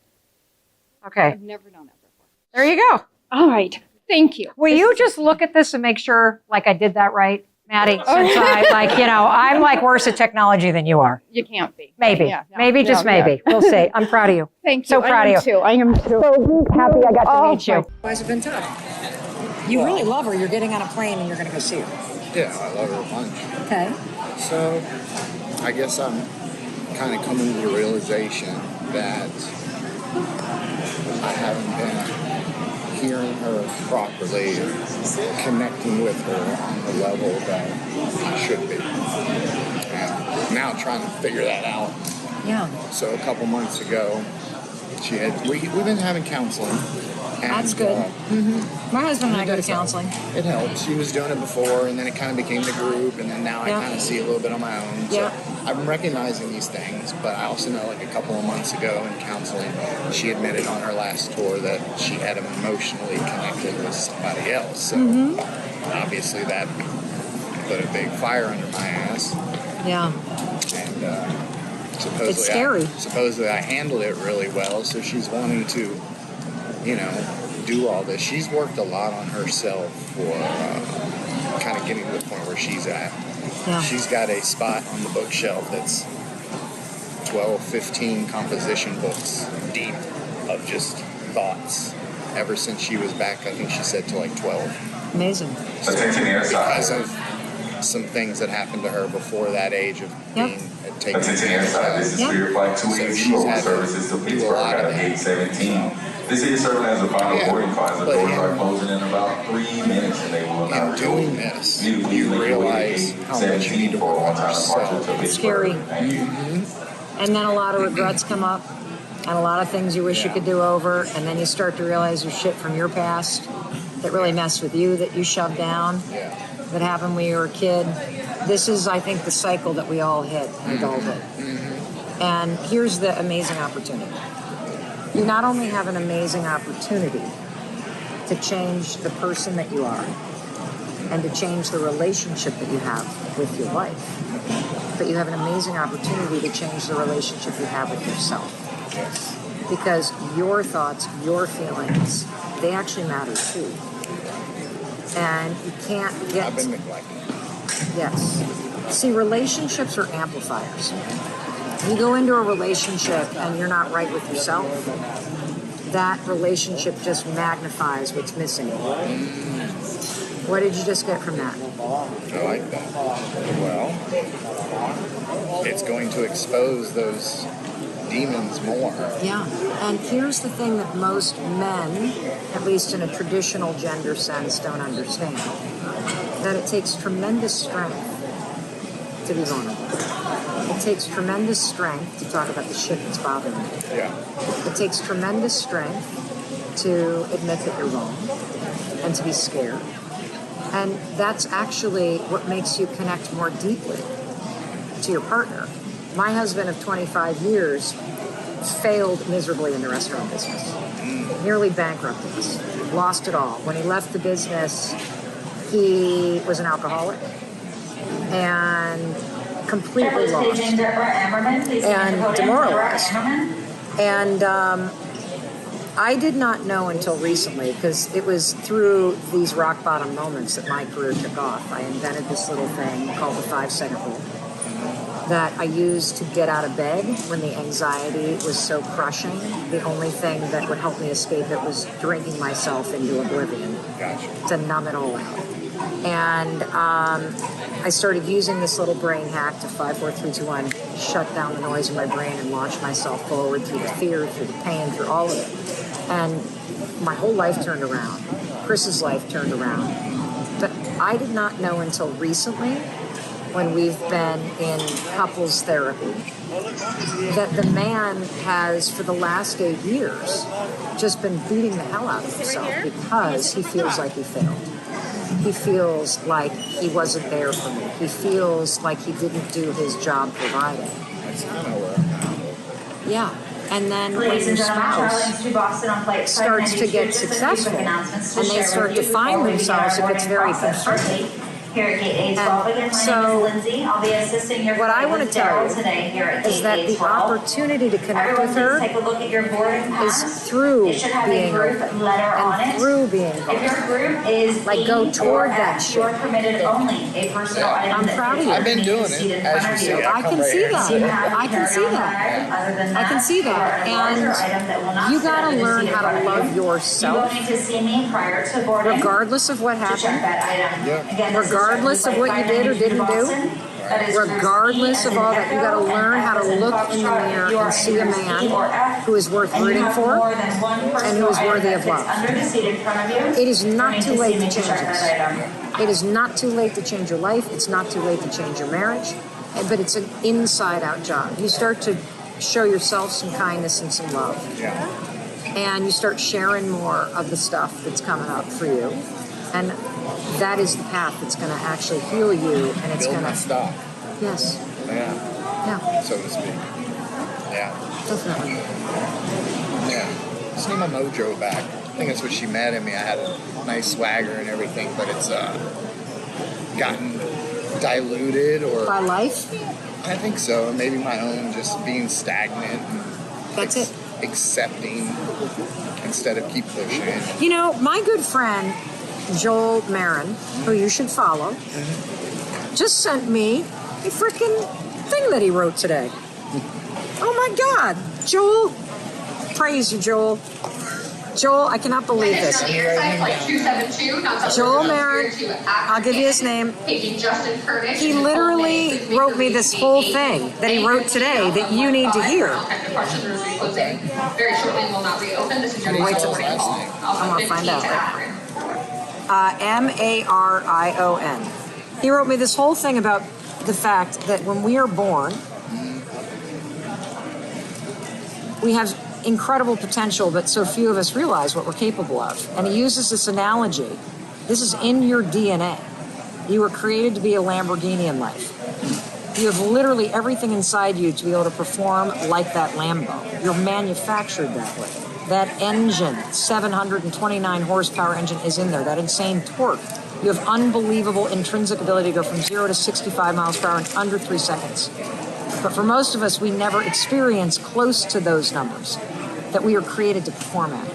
Okay. I've never done that before. There you go. All right. Thank you. Will you just look at this and make sure, like, I did that right, Maddie? Since I'm like worse at technology than you are. You can't be. Maybe. Yeah, no, Maybe, just no, yeah. maybe. We'll see. I'm proud of you. Thank So you. proud of you. I am too. So happy I got to meet you. my- Guys have been tough. You really love her. You're getting on a plane and you're going to go see her. Yeah, I love her a bunch. Okay. So, I guess I'm kind of coming to the realization that I haven't been hearing her properly, connecting with her on the level that I should be. And now trying to figure that out. Yeah. So a couple months ago, we've been having counseling. And, That's good. My husband and I go to counseling. It helps. She was doing it before, and then it kind of became the group, and then now Yeah. I kind of see a little bit on my own. So Yeah. I'm recognizing these things, but I also know, like a couple of months ago in counseling, she admitted on her last tour that she had emotionally connected with somebody else. So obviously that put a big fire under my ass, Yeah. and supposedly It's scary. supposedly I handled it really well. So she's wanting to, do all this. She's worked a lot on herself for kind of getting to the point where she's at. Yeah. She's got a spot on the bookshelf that's 12, 15 composition books deep of just thoughts ever since she was back, I think she said, to like 12. Amazing. Because of some things that happened to her before that age of being taken advantage of. Yeah. So she's had to do a lot of that. This is serving as a final Yeah. boarding class. The But doors in- are closing in about 3 minutes, and they will In not doing this, you realize how much you need to work on yourself. It's scary. And then a lot of regrets come up and a lot of things you wish you could do over. And then you start to realize there's shit from your past that really messed with you, that you shoved down, Yeah. that happened when you were a kid. This is, I think, the cycle that we all hit in adulthood. And here's the amazing opportunity. You not only have an amazing opportunity to change the person that you are and to change the relationship that you have with your life, but you have an amazing opportunity to change the relationship you have with yourself. Because your thoughts, your feelings, they actually matter too. and you can't get... I've been neglected. Yes. See, relationships are amplifiers. You go into a relationship and you're not right with yourself, that relationship just magnifies what's missing. What did you just get from that? I like that. Well, it's going to expose those demons more. Yeah, and here's the thing that most men, at least in a traditional gender sense, don't understand. That it takes tremendous strength to be vulnerable. It takes tremendous strength to talk about the shit that's bothering you. Yeah. It takes tremendous strength to admit that you're wrong and to be scared. And that's actually what makes you connect more deeply to your partner. My husband of 25 years failed miserably in the restaurant business. Nearly bankrupted us. Lost it all. When he left the business, he was an alcoholic and completely lost and demoralized. And I did not know until recently, because it was through these rock bottom moments that my career took off. I invented this little thing called the 5-second rule that I used to get out of bed when the anxiety was so crushing. The only thing that would help me escape it was drinking myself into oblivion to numb it all out. And I started using this little brain hack to 5, 4, 3, 2, 1, shut down the noise in my brain and launch myself forward through the fear, through the pain, through all of it. And my whole life turned around. Chris's life turned around. But I did not know until recently, when we've been in couples therapy, that the man has, for the last 8 years, just been beating the hell out of himself because he feels like he failed. He feels like he wasn't there for me. He feels like he didn't do his job providing. That's kind of where I'm at. Yeah. And then when your spouse starts to get successful and they start to find themselves, it gets very confronting. And so what I want to tell you is that the opportunity to connect with her is through being open and through being vulnerable. Like, go toward that shit. I'm proud of you. I've been doing it, as you see. I can see that. I can see that. I can see that. And you got to learn how to love yourself, regardless of what happened, regardless of what you did or didn't do, regardless of all that. You got to learn how to look in the mirror and see a man who is worth rooting for and who is worthy of love. It is not too late to change this. It is not too late to change your life. It's not too late to change your marriage. But it's an inside-out job. You start to show yourself some kindness and some love. And you start sharing more of the stuff that's coming up for you. And that is the path that's going to actually heal you, and it's going to stop. Yes. Yeah. So to speak. Yeah. Definitely. Yeah. Just need my mojo back. I think that's what she mad at me. I had a nice swagger and everything, but it's gotten diluted or by life. I think so. Maybe my own just being stagnant. And that's it. Accepting instead of keep pushing. You know, my good friend Joel Marin, who you should follow, just sent me a freaking thing that he wrote today. Oh my God, Joel! Praise you, Joel. Joel, I cannot believe this. Joel Marin, I'll give you his name. He literally wrote me this whole thing that he wrote today that you need to hear. Wait till I'm going to find out. Marion. He wrote me this whole thing about the fact that when we are born, we have incredible potential, but so few of us realize what we're capable of. And he uses this analogy. This is in your DNA. You were created to be a Lamborghini in life. You have literally everything inside you to be able to perform like that Lambo. You're manufactured that way. That engine, 729 horsepower engine, is in there. That insane torque. You have unbelievable intrinsic ability to go from 0 to 65 miles per hour in under 3 seconds. But for most of us, we never experience close to those numbers that we are created to perform at.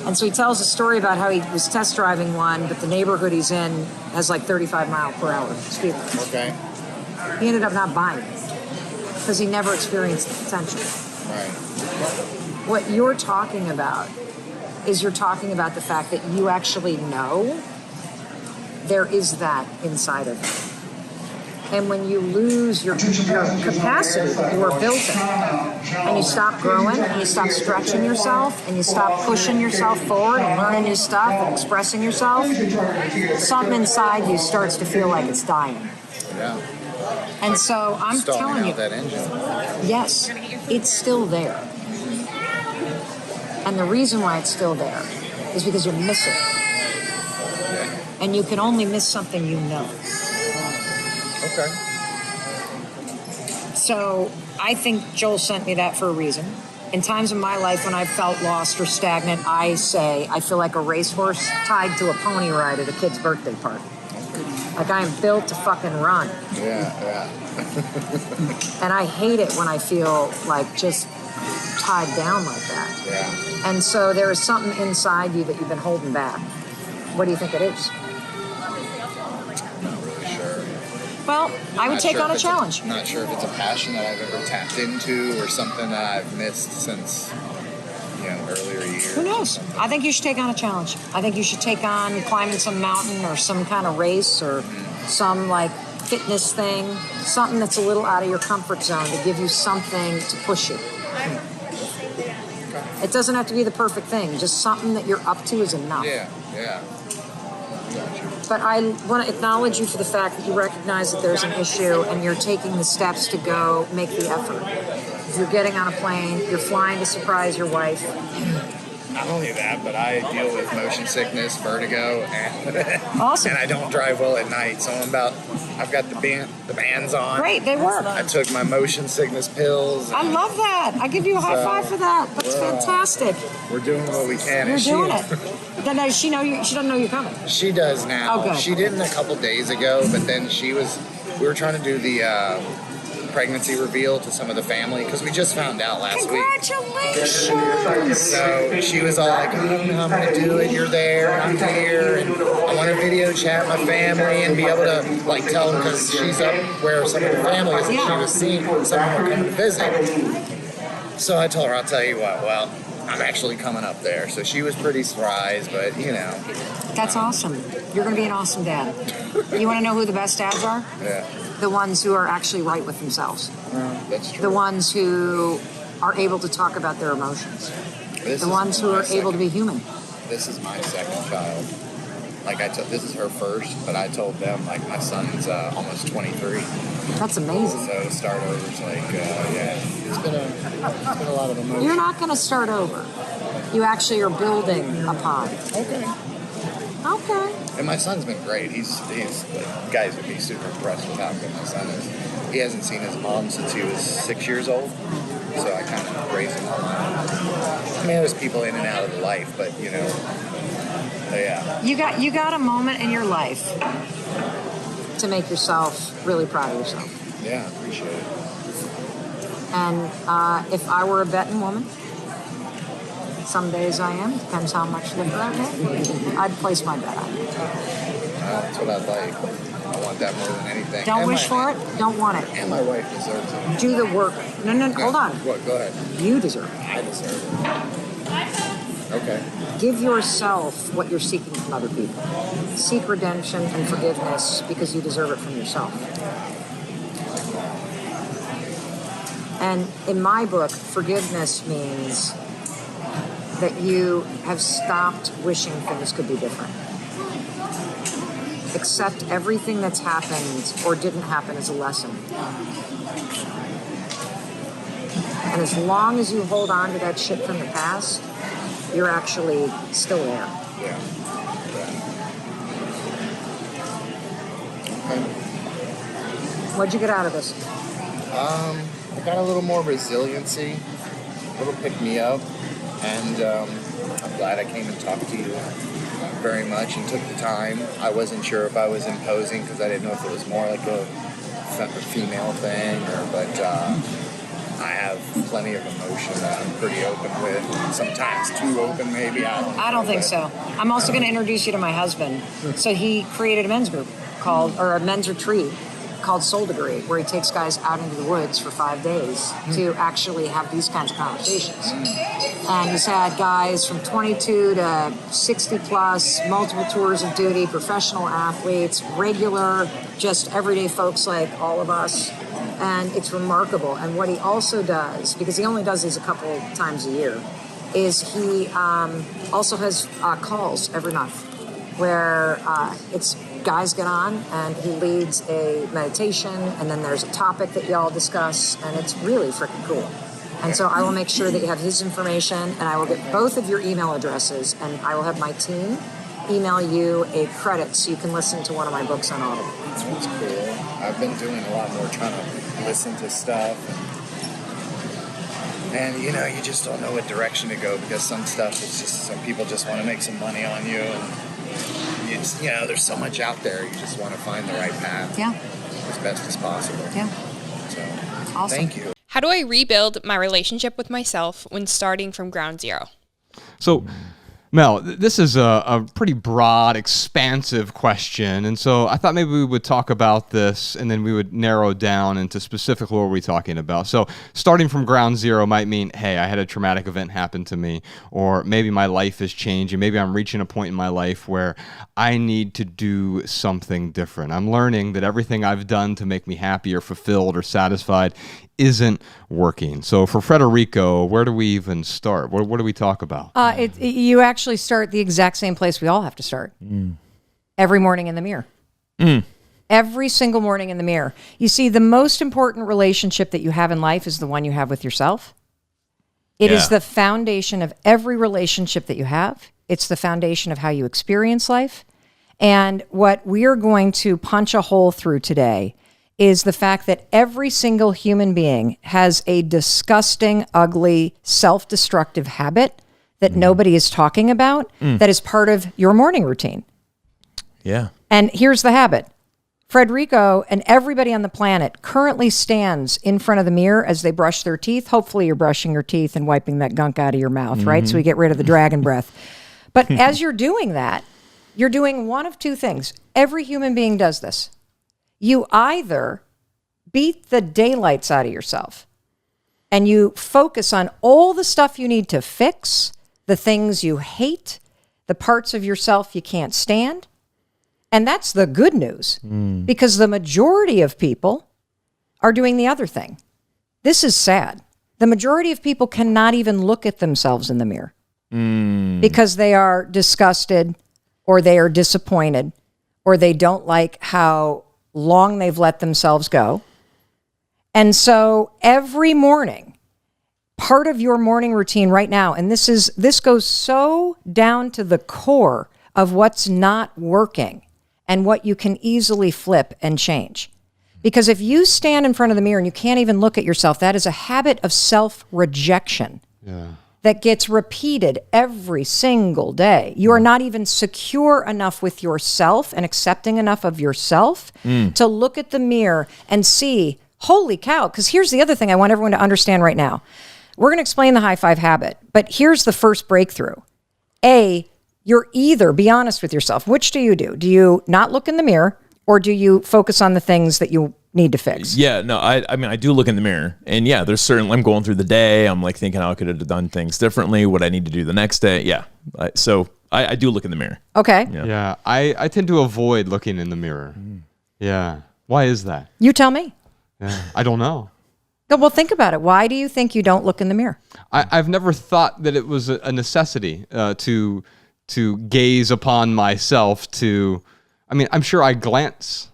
And so he tells a story about how he was test driving one, but the neighborhood he's in has like 35 mile per hour speed limit. Okay. He ended up not buying it because he never experienced the potential. Right. What you're talking about is you're talking about the fact that you actually know there is that inside of you. And when you lose your capacity that you were built in, and you stop growing, and you stop stretching yourself, and you stop pushing yourself forward and learning new stuff and expressing yourself, something inside you starts to feel like it's dying. Yeah. And so I'm Stalling telling you, out that engine. yes, it's still there. And the reason why it's still there is because you miss it. Yeah. And you can only miss something you know. Okay. So I think Joel sent me that for a reason. In times of my life when I've felt lost or stagnant, I say I feel like a racehorse tied to a pony ride at a kid's birthday party. Like I am built to fucking run. Yeah. And I hate it when I feel like just tied down like that. Yeah. And so there is something inside you that you've been holding back. What do you think it is? Not really sure. Well, I would Not take sure on if a it's challenge. Not sure if it's a passion that I've ever tapped into or something that I've missed since, earlier years. Who knows? I think you should take on a challenge. I think you should take on climbing some mountain or some kind of race or some like fitness thing, something that's a little out of your comfort zone to give you something to push you. It doesn't have to be the perfect thing. Just something that you're up to is enough. Yeah. But I want to acknowledge you for the fact that you recognize that there's an issue and you're taking the steps to go make the effort. You're getting on a plane, you're flying to surprise your wife. Not only that, but I deal with motion sickness, vertigo, and Awesome. and I don't drive well at night. So I've got the bands on. Great, they work. I took my motion sickness pills. I love that. I give you a high five for that. That's fantastic. We're doing what we can. You're and doing it. Then does she know you? She doesn't know you're coming. She does now. Oh, good. She didn't a couple days ago, but then we were trying to do the pregnancy reveal to some of the family because we just found out last week. Congratulations! So she was all like, I don't know how I'm going to do it. You're there, and I'm here, and I want to video chat my family and be able to like tell them because she's up where some of the family is and she was seeing some of them were coming to visit. So I told her, I'll tell you what, well, I'm actually coming up there. So she was pretty surprised, but That's awesome. You're going to be an awesome dad. You want to know who the best dads are? Yeah. The ones who are actually right with themselves. That's true. The ones who are able to talk about their emotions. The ones who are able to be human. This is my second child. This is her first, but I told them, my son's almost 23. That's amazing. So start over is it's been a lot of emotion. You're not going to start over. You actually are building upon. Okay. Okay. And my son's been great. He's guys would be super impressed with how good my son is. He hasn't seen his mom since he was 6 years old, so I kind of raised him on my own. I mean, there's people in and out of the life, but yeah. You got a moment in your life to make yourself really proud of yourself. Yeah, appreciate it. And if I were a betting woman, some days I am, depends how much liquor I have, I'd place my bet on you. That's what I'd like. I want that more than anything. Don't wish for it, don't want it. And my wife deserves it. Do the work. No, hold on. What? Go ahead. You deserve it. I deserve it. Okay. Give yourself what you're seeking from other people. Seek redemption and forgiveness because you deserve it from yourself. And in my book, forgiveness means that you have stopped wishing things could be different. Accept everything that's happened or didn't happen as a lesson. And as long as you hold on to that shit from the past, you're actually still there. Yeah. Okay. What'd you get out of this? I got a little more resiliency, a little pick-me-up, and I'm glad I came and talked to you very much and took the time. I wasn't sure if I was imposing because I didn't know if it was more like a female thing, but I have plenty of emotion that I'm pretty open with. Sometimes too open, maybe. I don't think so. I'm also going to introduce you to my husband. So he created a men's group or a men's retreat called Soul Degree, where he takes guys out into the woods for 5 days to actually have these kinds of conversations. And he's had guys from 22 to 60 plus, multiple tours of duty, professional athletes, regular, just everyday folks like all of us. And it's remarkable. And what he also does, because he only does these a couple times a year, is he also has calls every month where it's guys get on and he leads a meditation, and then there's a topic that y'all discuss, and it's really freaking cool. And so I will make sure that you have his information, and I will get both of your email addresses, and I will have my team email you a credit so you can listen to one of my books on Audible. That's cool. I've been doing a lot more trying to listen to stuff, and you know, you just don't know what direction to go, because some stuff is just, some people just want to make some money on you, and you know, there's so much out there. You just want to find the right path, as best as possible. So, Awesome. Thank you. How do I rebuild my relationship with myself when starting from ground zero? So, Mel, this is a pretty broad, expansive question, and so I thought maybe we would talk about this, and then we would narrow down into specifically what we're talking about. So, starting from ground zero might mean, hey, I had a traumatic event happen to me, or maybe my life is changing. Maybe I'm reaching a point in my life where I need to do something different. I'm learning that everything I've done to make me happy or fulfilled or satisfied isn't working. So for Federico, where do we even start? What do we talk about? You actually start the exact same place we all have to start. Every morning in the mirror. Every single morning in the mirror. You see, the most important relationship that you have in life is the one you have with yourself. It is the foundation of every relationship that you have. It's the foundation of how you experience life. And what we're going to punch a hole through today is the fact that every single human being has a disgusting, ugly, self-destructive habit that nobody is talking about that is part of your morning routine. Yeah. And here's the habit. Frederico and everybody on the planet currently stands in front of the mirror as they brush their teeth. Hopefully you're brushing your teeth and wiping that gunk out of your mouth, right? So we get rid of the dragon breath. But as you're doing that, you're doing one of two things. Every human being does this. You either beat the daylights out of yourself and you focus on all the stuff you need to fix, the things you hate, the parts of yourself you can't stand. And that's the good news, because the majority of people are doing the other thing. This is sad. The majority of people cannot even look at themselves in the mirror because they are disgusted, or they are disappointed, or they don't like how long they've let themselves go. And so every morning, part of your morning routine right now, and this goes so down to the core of what's not working and what you can easily flip and change. Because if you stand in front of the mirror and you can't even look at yourself, that is a habit of self-rejection that gets repeated every single day. You are not even secure enough with yourself and accepting enough of yourself to look at the mirror and see, holy cow, because here's the other thing I want everyone to understand right now. We're going to explain the high five habit, but here's the first breakthrough. You're either, be honest with yourself, which do you do? Do you not look in the mirror, or do you focus on the things that you need to fix? Yeah, no, I mean, I do look in the mirror, and yeah, there's certainly, I'm going through the day, I'm like thinking how I could have done things differently, what I need to do the next day. Yeah. So I do look in the mirror. Okay. Yeah. I tend to avoid looking in the mirror. Yeah. Why is that? You tell me. Yeah. I don't know. Well, think about it. Why do you think you don't look in the mirror? I've never thought that it was a necessity to gaze upon myself. I'm sure I glance.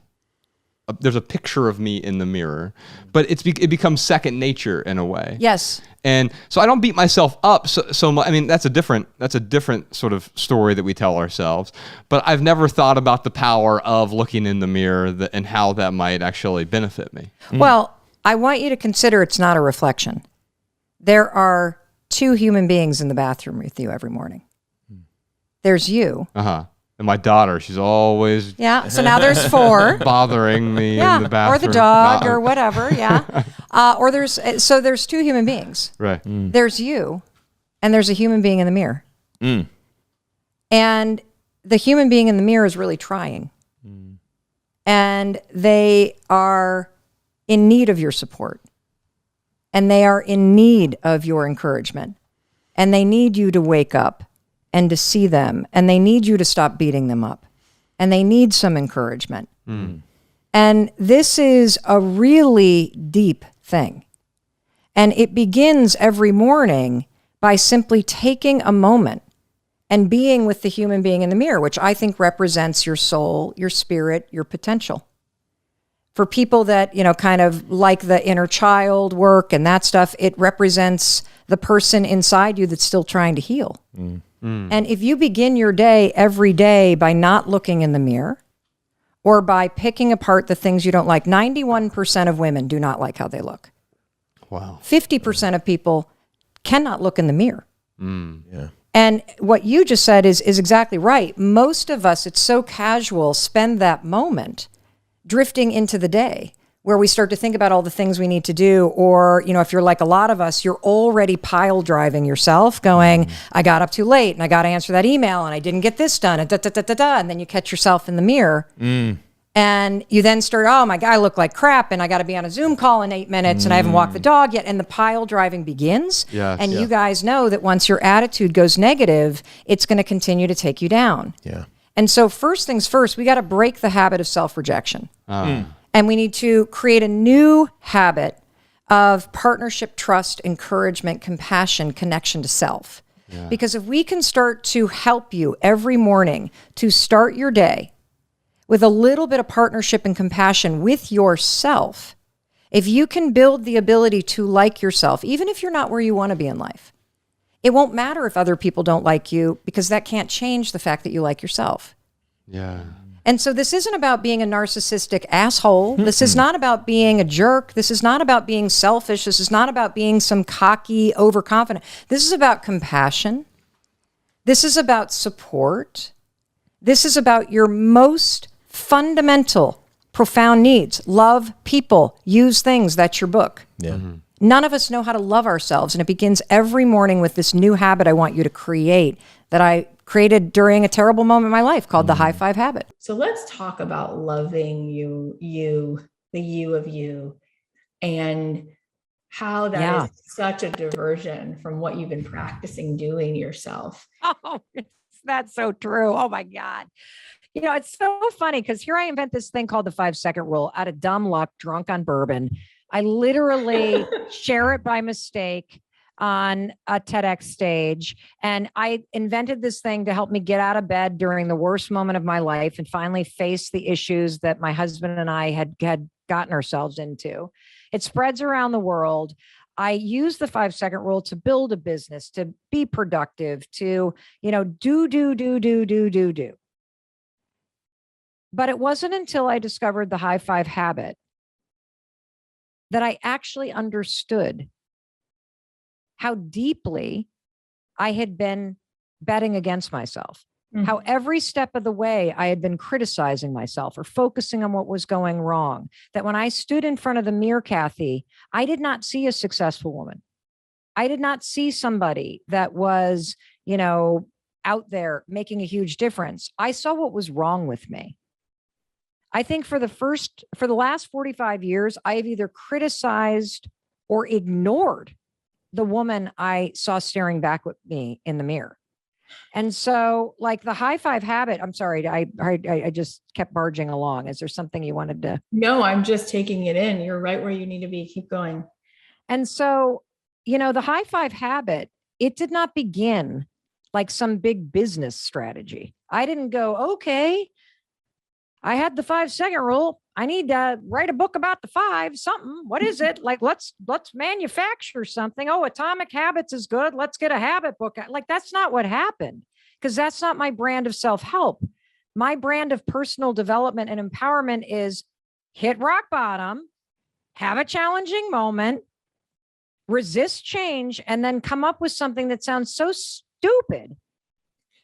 There's a picture of me in the mirror, but it becomes second nature in a way. Yes. And so I don't beat myself up so much. I mean, that's a different sort of story that we tell ourselves. But I've never thought about the power of looking in the mirror and how that might actually benefit me. Well, I want you to consider it's not a reflection. There are two human beings in the bathroom with you every morning. There's you. And my daughter, she's always so now there's four. bothering me in the bathroom. Or the dog or whatever, Or there's two human beings. Right. There's you, and there's a human being in the mirror. And the human being in the mirror is really trying. And they are in need of your support. And they are in need of your encouragement. And they need you to wake up and to see them. And they need you to stop beating them up. And they need some encouragement. And this is a really deep thing. And it begins every morning by simply taking a moment and being with the human being in the mirror, which I think represents your soul, your spirit, your potential. For people that, kind of like the inner child work and that stuff, it represents the person inside you that's still trying to heal. And if you begin your day every day by not looking in the mirror or by picking apart the things you don't like, 91% of women do not like how they look. Wow. 50% of people cannot look in the mirror. Yeah. And what you just said is exactly right. Most of us, it's so casual, spend that moment drifting into the day where we start to think about all the things we need to do. Or, if you're like a lot of us, you're already pile driving yourself going, I got up too late and I got to answer that email and I didn't get this done and and then you catch yourself in the mirror. And you then start, oh my God, I look like crap and I got to be on a Zoom call in 8 minutes and I haven't walked the dog yet. And the pile driving begins. Yes. And you guys know that once your attitude goes negative, it's going to continue to take you down. Yeah. And so first things first, we got to break the habit of self-rejection. And we need to create a new habit of partnership, trust, encouragement, compassion, connection to self. Because if we can start to help you every morning to start your day with a little bit of partnership and compassion with yourself, if you can build the ability to like yourself, even if you're not where you want to be in life, it won't matter if other people don't like you because that can't change the fact that you like yourself. Yeah. And so this isn't about being a narcissistic asshole. This is not about being a jerk. This is not about being selfish. This is not about being some cocky, overconfident. This is about compassion. This is about support. This is about your most fundamental, profound needs. Love people, use things. That's your book. Yeah. None of us know how to love ourselves. And it begins every morning with this new habit I want you to create that I created during a terrible moment in my life called the high five habit. So let's talk about loving the you of you, and how that is such a diversion from what you've been practicing doing yourself. Oh, that's so true. Oh my God. It's so funny because here I invent this thing called the 5-second rule out of dumb luck, drunk on bourbon. I literally share it by mistake on a TEDx stage. And I invented this thing to help me get out of bed during the worst moment of my life and finally face the issues that my husband and I had gotten ourselves into. It spreads around the world. I use the 5-second rule to build a business, to be productive, to, do. But it wasn't until I discovered the high five habit that I actually understood how deeply I had been betting against myself. How every step of the way I had been criticizing myself or focusing on what was going wrong. That when I stood in front of the mirror, Kathy, I did not see a successful woman. I did not see somebody that was, out there making a huge difference. I saw what was wrong with me. I think for the last 45 years, I have either criticized or ignored the woman I saw staring back at me in the mirror. And so like the high five habit, I'm sorry, I just kept barging along. Is there something you wanted to? No, I'm just taking it in. You're right where you need to be. Keep going. And so, the high five habit, it did not begin like some big business strategy. I didn't go, okay, I had the 5-second rule. I need to write a book about the 5 something. What is it? Like, let's manufacture something. Oh, Atomic Habits is good. Let's get a habit book. Like, that's not what happened, because that's not my brand of self-help. My brand of personal development and empowerment is hit rock bottom, have a challenging moment, resist change, and then come up with something that sounds so stupid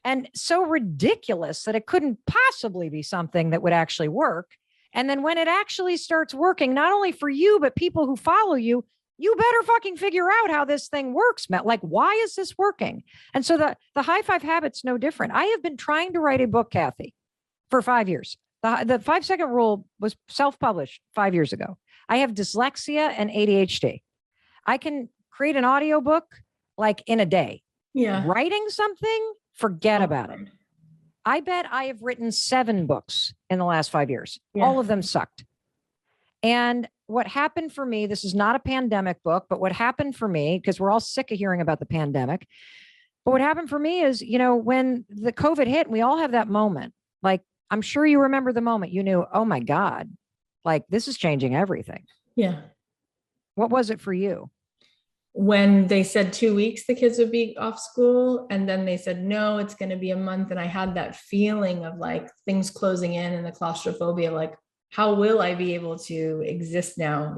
and so ridiculous that it couldn't possibly be something that would actually work. And then when it actually starts working, not only for you, but people who follow you, you better fucking figure out how this thing works, Matt. Like, why is this working? And so the high five habit's no different. I have been trying to write a book, Kathy, for 5 years. The 5-second rule was self-published 5 years ago. I have dyslexia and ADHD. I can create an audiobook like in a day. Yeah. Writing something, forget about it. I bet I have written 7 books in the last 5 years. Yeah. All of them sucked. And what happened for me, this is not a pandemic book, but what happened for me, because we're all sick of hearing about the pandemic, but what happened for me is, you know, when the COVID hit, we all have that moment. Like, I'm sure you remember the moment you knew, oh my God, like this is changing everything. Yeah. What was it for you? When they said 2 weeks, the kids would be off school. And then they said, no, it's going to be a month. And I had that feeling of like things closing in and the claustrophobia, like, how will I be able to exist now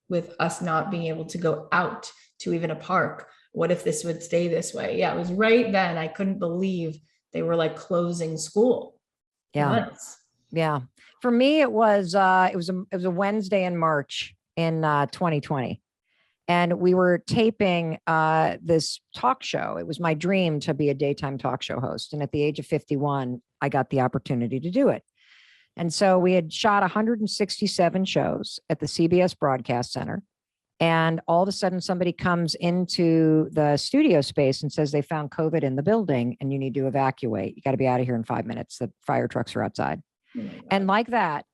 with us not being able to go out to even a park? What if this would stay this way? Yeah, it was right then. I couldn't believe they were like closing school. Yeah. Months. Yeah. For me, it was a Wednesday in March in 2020. And we were taping this talk show. It was my dream to be a daytime talk show host. And at the age of 51, I got the opportunity to do it. And so we had shot 167 shows at the CBS Broadcast Center. And all of a sudden, somebody comes into the studio space and says they found COVID in the building and you need to evacuate. You got to be out of here in 5 minutes. The fire trucks are outside. And like that,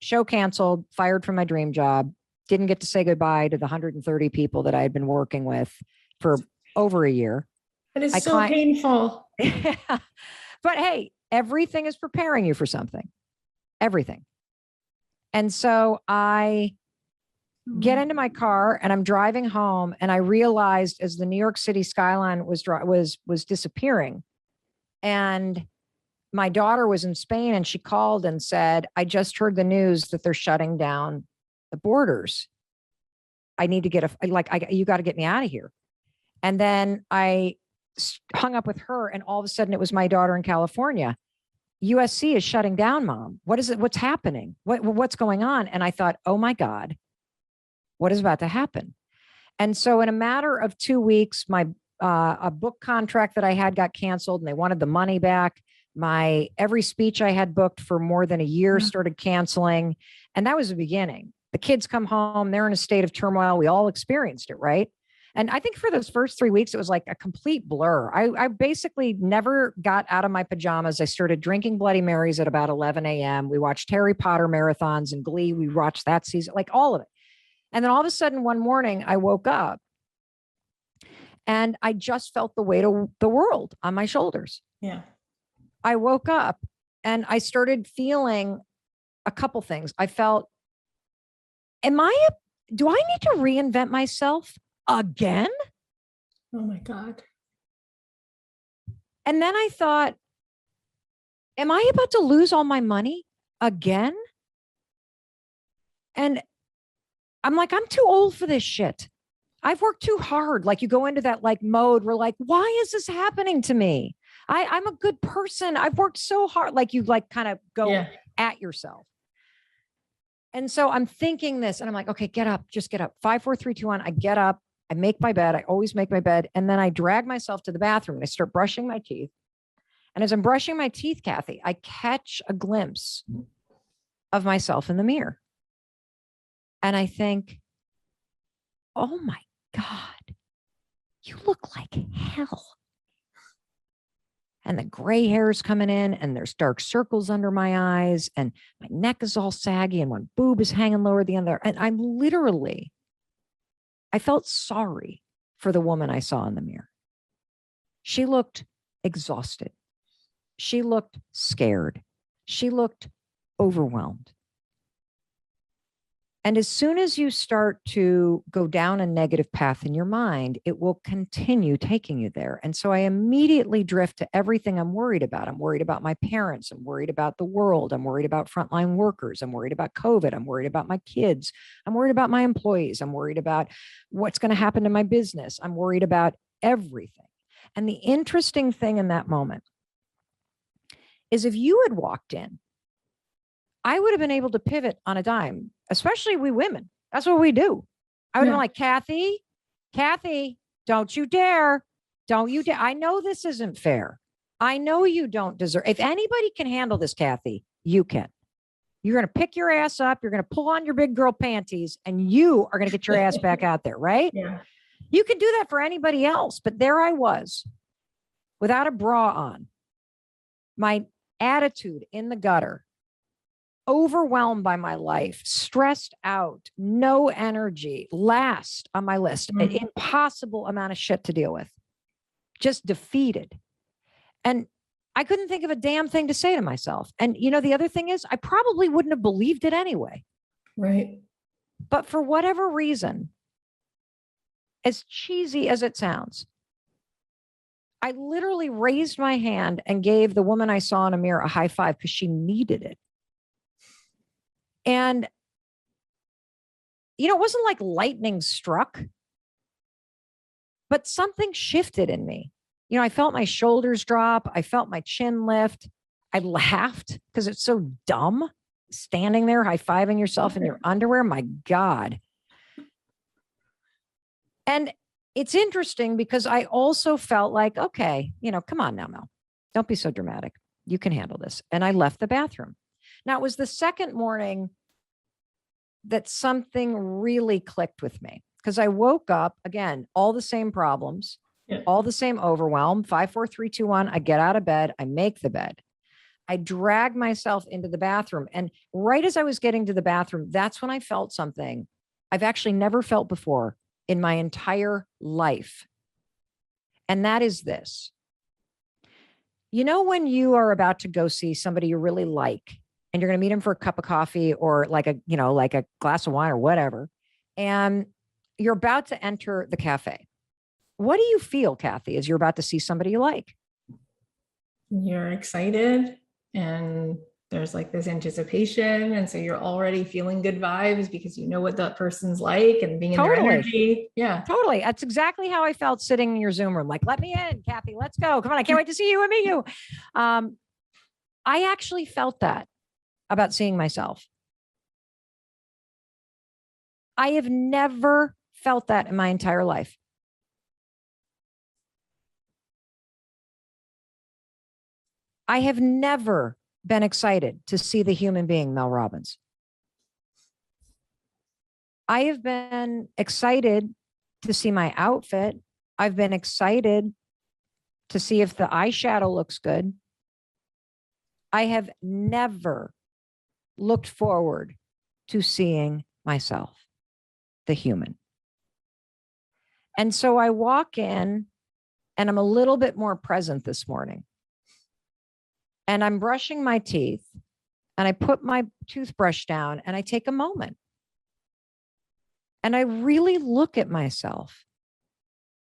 show canceled, fired from my dream job, didn't get to say goodbye to the 130 people that I had been working with for over a year. It is so painful. But hey, everything is preparing you for something. Everything. And so I get into my car and I'm driving home and I realized as the New York City skyline was disappearing and my daughter was in Spain and she called and said, I just heard the news that they're shutting down the borders. I need to get you got to get me out of here. And then I hung up with her and all of a sudden it was my daughter in California. USC is shutting down, Mom. What is it? What's happening? What's going on? And I thought, oh my God, what is about to happen? And so in a matter of 2 weeks, my a book contract that I had got canceled and they wanted the money back. My every speech I had booked for more than a year started canceling. And that was the beginning. The kids come home, they're in a state of turmoil. We all experienced it, right? And I think for those first 3 weeks, it was like a complete blur. I basically never got out of my pajamas. I started drinking Bloody Marys at about 11 a.m. We watched Harry Potter marathons and Glee. We watched that season, like all of it. And then all of a sudden one morning I woke up and I just felt the weight of the world on my shoulders. Yeah. I woke up and I started feeling a couple things. I felt, do I need to reinvent myself again? Oh my God. And then I thought, am I about to lose all my money again? And I'm like, I'm too old for this shit. I've worked too hard. Like you go into that like mode where like, why is this happening to me? I'm a good person. I've worked so hard. Like you like kind of go at yourself. And so I'm thinking this and I'm like, okay, get up, just get up. 5, 4, 3, 2, 1. I get up. I make my bed. I always make my bed. And then I drag myself to the bathroom and I start brushing my teeth. And as I'm brushing my teeth, Kathy, I catch a glimpse of myself in the mirror. And I think, oh my God, you look like hell. And the gray hair is coming in and there's dark circles under my eyes and my neck is all saggy and one boob is hanging lower than the other. And I felt sorry for the woman I saw in the mirror. She looked exhausted. She looked scared. She looked overwhelmed. And as soon as you start to go down a negative path in your mind, it will continue taking you there. And so I immediately drift to everything I'm worried about. I'm worried about my parents. I'm worried about the world. I'm worried about frontline workers. I'm worried about COVID. I'm worried about my kids. I'm worried about my employees. I'm worried about what's going to happen to my business. I'm worried about everything. And the interesting thing in that moment is if you had walked in I would have been able to pivot on a dime, especially we women. That's what we do. I would have been like, Kathy, don't you dare. Don't you dare. I know this isn't fair. I know you don't deserve. If anybody can handle this, Kathy, you can. You're going to pick your ass up. You're going to pull on your big girl panties and you are going to get your ass back out there, right? Yeah. You can do that for anybody else. But there I was without a bra on, my attitude in the gutter, overwhelmed by my life, stressed out, no energy, last on my list, an impossible amount of shit to deal with, just defeated. And I couldn't think of a damn thing to say to myself. And the other thing is, I probably wouldn't have believed it anyway. Right. But for whatever reason, as cheesy as it sounds, I literally raised my hand and gave the woman I saw in a mirror a high five because she needed it. And, it wasn't like lightning struck, but something shifted in me. I felt my shoulders drop. I felt my chin lift. I laughed because it's so dumb standing there high-fiving yourself in your underwear. My God. And it's interesting because I also felt like, okay, come on now, Mel, don't be so dramatic. You can handle this. And I left the bathroom. Now, it was the second morning that something really clicked with me because I woke up, again, all the same problems, all the same overwhelm, 5, 4, 3, 2, 1. I get out of bed. I make the bed. I drag myself into the bathroom. And right as I was getting to the bathroom, that's when I felt something I've actually never felt before in my entire life. And that is this. When you are about to go see somebody you really like, and you're going to meet him for a cup of coffee or like a glass of wine or whatever, and you're about to enter the cafe. What do you feel, Kathy, as you're about to see somebody you like? You're excited and there's like this anticipation. And so you're already feeling good vibes because you know what that person's like and being in their energy. Yeah. Totally. That's exactly how I felt sitting in your Zoom room. Like, let me in, Kathy, let's go. Come on. I can't wait to see you and meet you. I actually felt that about seeing myself. I have never felt that in my entire life. I have never been excited to see the human being, Mel Robbins. I have been excited to see my outfit. I've been excited to see if the eyeshadow looks good. I have never looked forward to seeing myself, the human. And so I walk in and I'm a little bit more present this morning. And I'm brushing my teeth and I put my toothbrush down and I take a moment. And I really look at myself.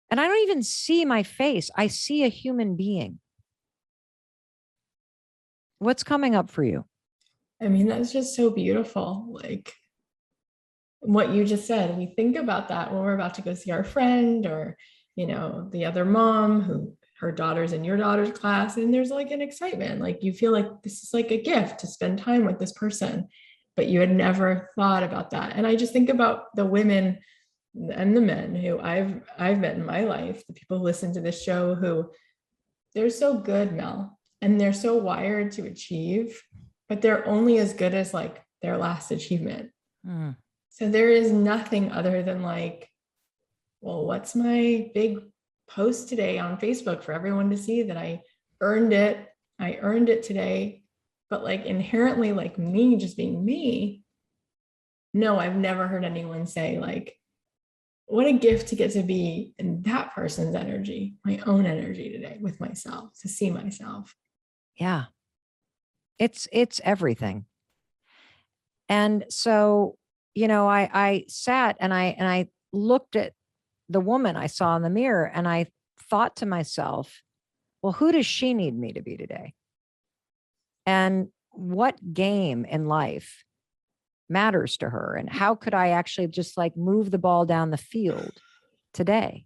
And I don't even see my face. I see a human being. What's coming up for you? I mean, that's just so beautiful. Like what you just said, we think about that when we're about to go see our friend or, the other mom who her daughter's in your daughter's class. And there's like an excitement, like you feel like this is like a gift to spend time with this person, but you had never thought about that. And I just think about the women and the men who I've met in my life, the people who listen to this show who they're so good, Mel, and they're so wired to achieve, but they're only as good as like their last achievement. So there is nothing other than like, well, what's my big post today on Facebook for everyone to see that I earned it today. But like inherently, like me just being me, no, I've never heard anyone say like, what a gift to get to be in that person's energy, my own energy today with myself, to see myself. Yeah. It's everything. And so, I sat and I looked at the woman I saw in the mirror and I thought to myself, well, who does she need me to be today? And what game in life matters to her? And how could I actually just like move the ball down the field today?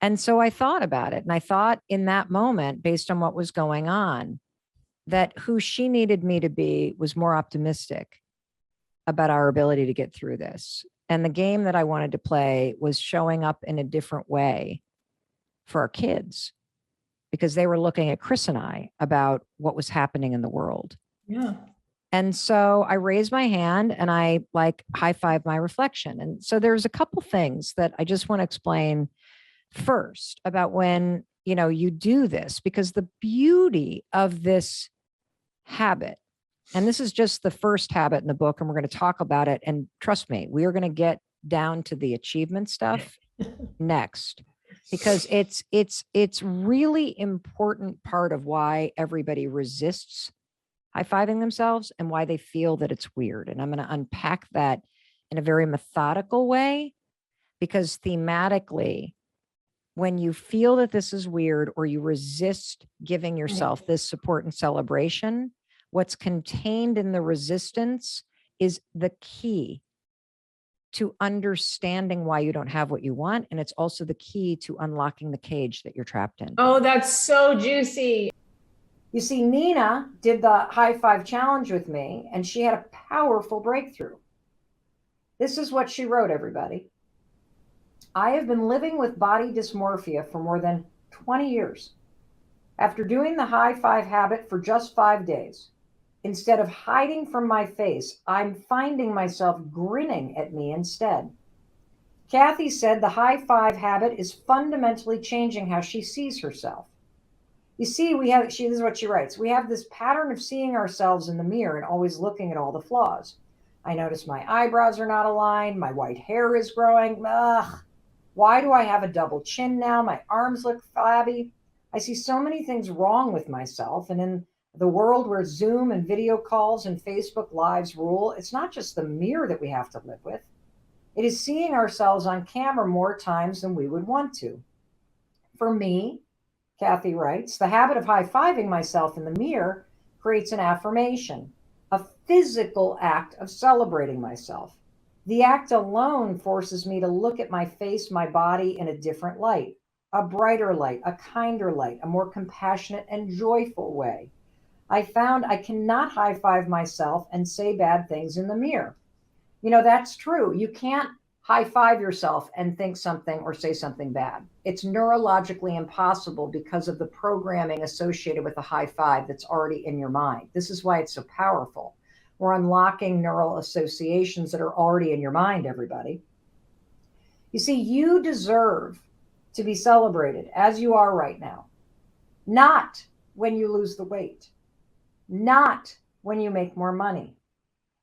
And so I thought about it. And I thought in that moment, based on what was going on, that who she needed me to be was more optimistic about our ability to get through this. And the game that I wanted to play was showing up in a different way for our kids, because they were looking at Chris and I about what was happening in the world. Yeah. And so I raised my hand and I like high-fived my reflection. And so there's a couple things that I just want to explain first about when, you know, you do this, because the beauty of this habit, and this is just the first habit in the book, and we're going to talk about it. And trust me, we are going to get down to the achievement stuff next, because it's really important part of why everybody resists high-fiving themselves and why they feel that it's weird. And I'm going to unpack that in a very methodical way, because thematically, when you feel that this is weird or you resist giving yourself this support and celebration, what's contained in the resistance is the key to understanding why you don't have what you want. And it's also the key to unlocking the cage that you're trapped in. Oh, that's so juicy. You see, Nina did the high five challenge with me, and she had a powerful breakthrough. This is what she wrote, everybody. I have been living with body dysmorphia for more than 20 years. After doing the high five habit for just 5 days, instead of hiding from my face, I'm finding myself grinning at me instead. Kathy said the high five habit is fundamentally changing how she sees herself. You see, this is what she writes. We have this pattern of seeing ourselves in the mirror and always looking at all the flaws. I notice my eyebrows are not aligned. My white hair is growing. Ugh. Why do I have a double chin now? My arms look flabby. I see so many things wrong with myself. And in the world where Zoom and video calls and Facebook Lives rule, it's not just the mirror that we have to live with. It is seeing ourselves on camera more times than we would want to. For me, Kathy writes, the habit of high-fiving myself in the mirror creates an affirmation, a physical act of celebrating myself. The act alone forces me to look at my face, my body in a different light, a brighter light, a kinder light, a more compassionate and joyful way. I found I cannot high-five myself and say bad things in the mirror. You know, that's true. You can't high-five yourself and think something or say something bad. It's neurologically impossible because of the programming associated with a high five that's already in your mind. This is why it's so powerful. We're unlocking neural associations that are already in your mind, everybody. You see, you deserve to be celebrated as you are right now. Not when you lose the weight. Not when you make more money.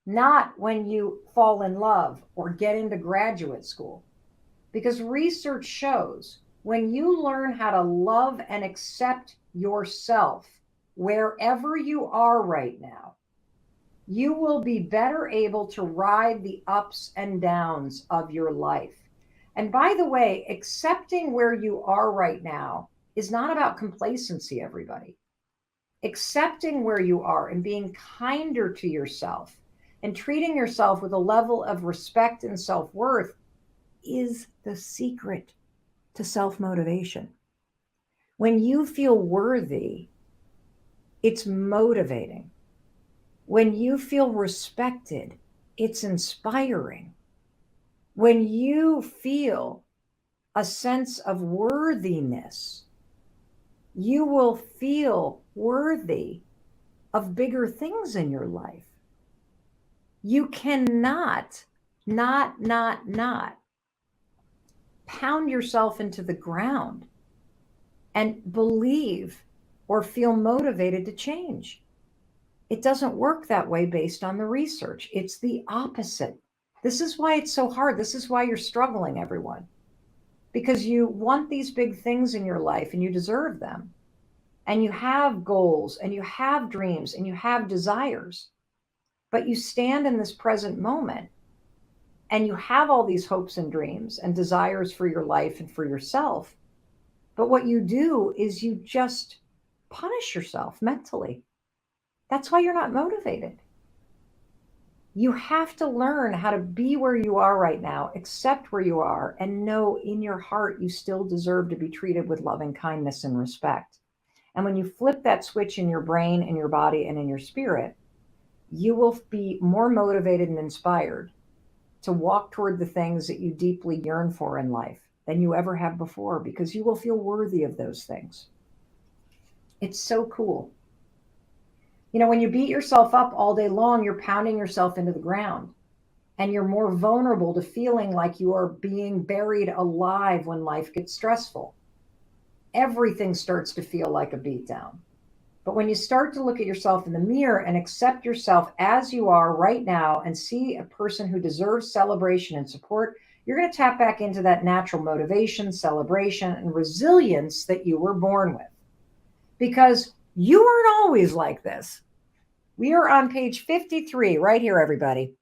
Not when you fall in love or get into graduate school. Because research shows when you learn how to love and accept yourself wherever you are right now, you will be better able to ride the ups and downs of your life. And by the way, accepting where you are right now is not about complacency, everybody. Accepting where you are and being kinder to yourself and treating yourself with a level of respect and self-worth is the secret to self-motivation. When you feel worthy, it's motivating. When you feel respected, it's inspiring. When you feel a sense of worthiness, you will feel worthy of bigger things in your life. You cannot not pound yourself into the ground and believe or feel motivated to change. It doesn't work that way based on the research. It's the opposite. This is why it's so hard. This is why you're struggling, everyone. Because you want these big things in your life and you deserve them. And you have goals and you have dreams and you have desires. But you stand in this present moment and you have all these hopes and dreams and desires for your life and for yourself. But what you do is you just punish yourself mentally. That's why you're not motivated. You have to learn how to be where you are right now, accept where you are, and know in your heart you still deserve to be treated with loving kindness and respect. And when you flip that switch in your brain, in your body, and in your spirit, you will be more motivated and inspired to walk toward the things that you deeply yearn for in life than you ever have before, because you will feel worthy of those things. It's so cool. You know, when you beat yourself up all day long, you're pounding yourself into the ground, and you're more vulnerable to feeling like you are being buried alive when life gets stressful. Everything starts to feel like a beatdown. But when you start to look at yourself in the mirror and accept yourself as you are right now and see a person who deserves celebration and support, you're going to tap back into that natural motivation, celebration, and resilience that you were born with. Because you weren't always like this. We are on page 53 right here, everybody.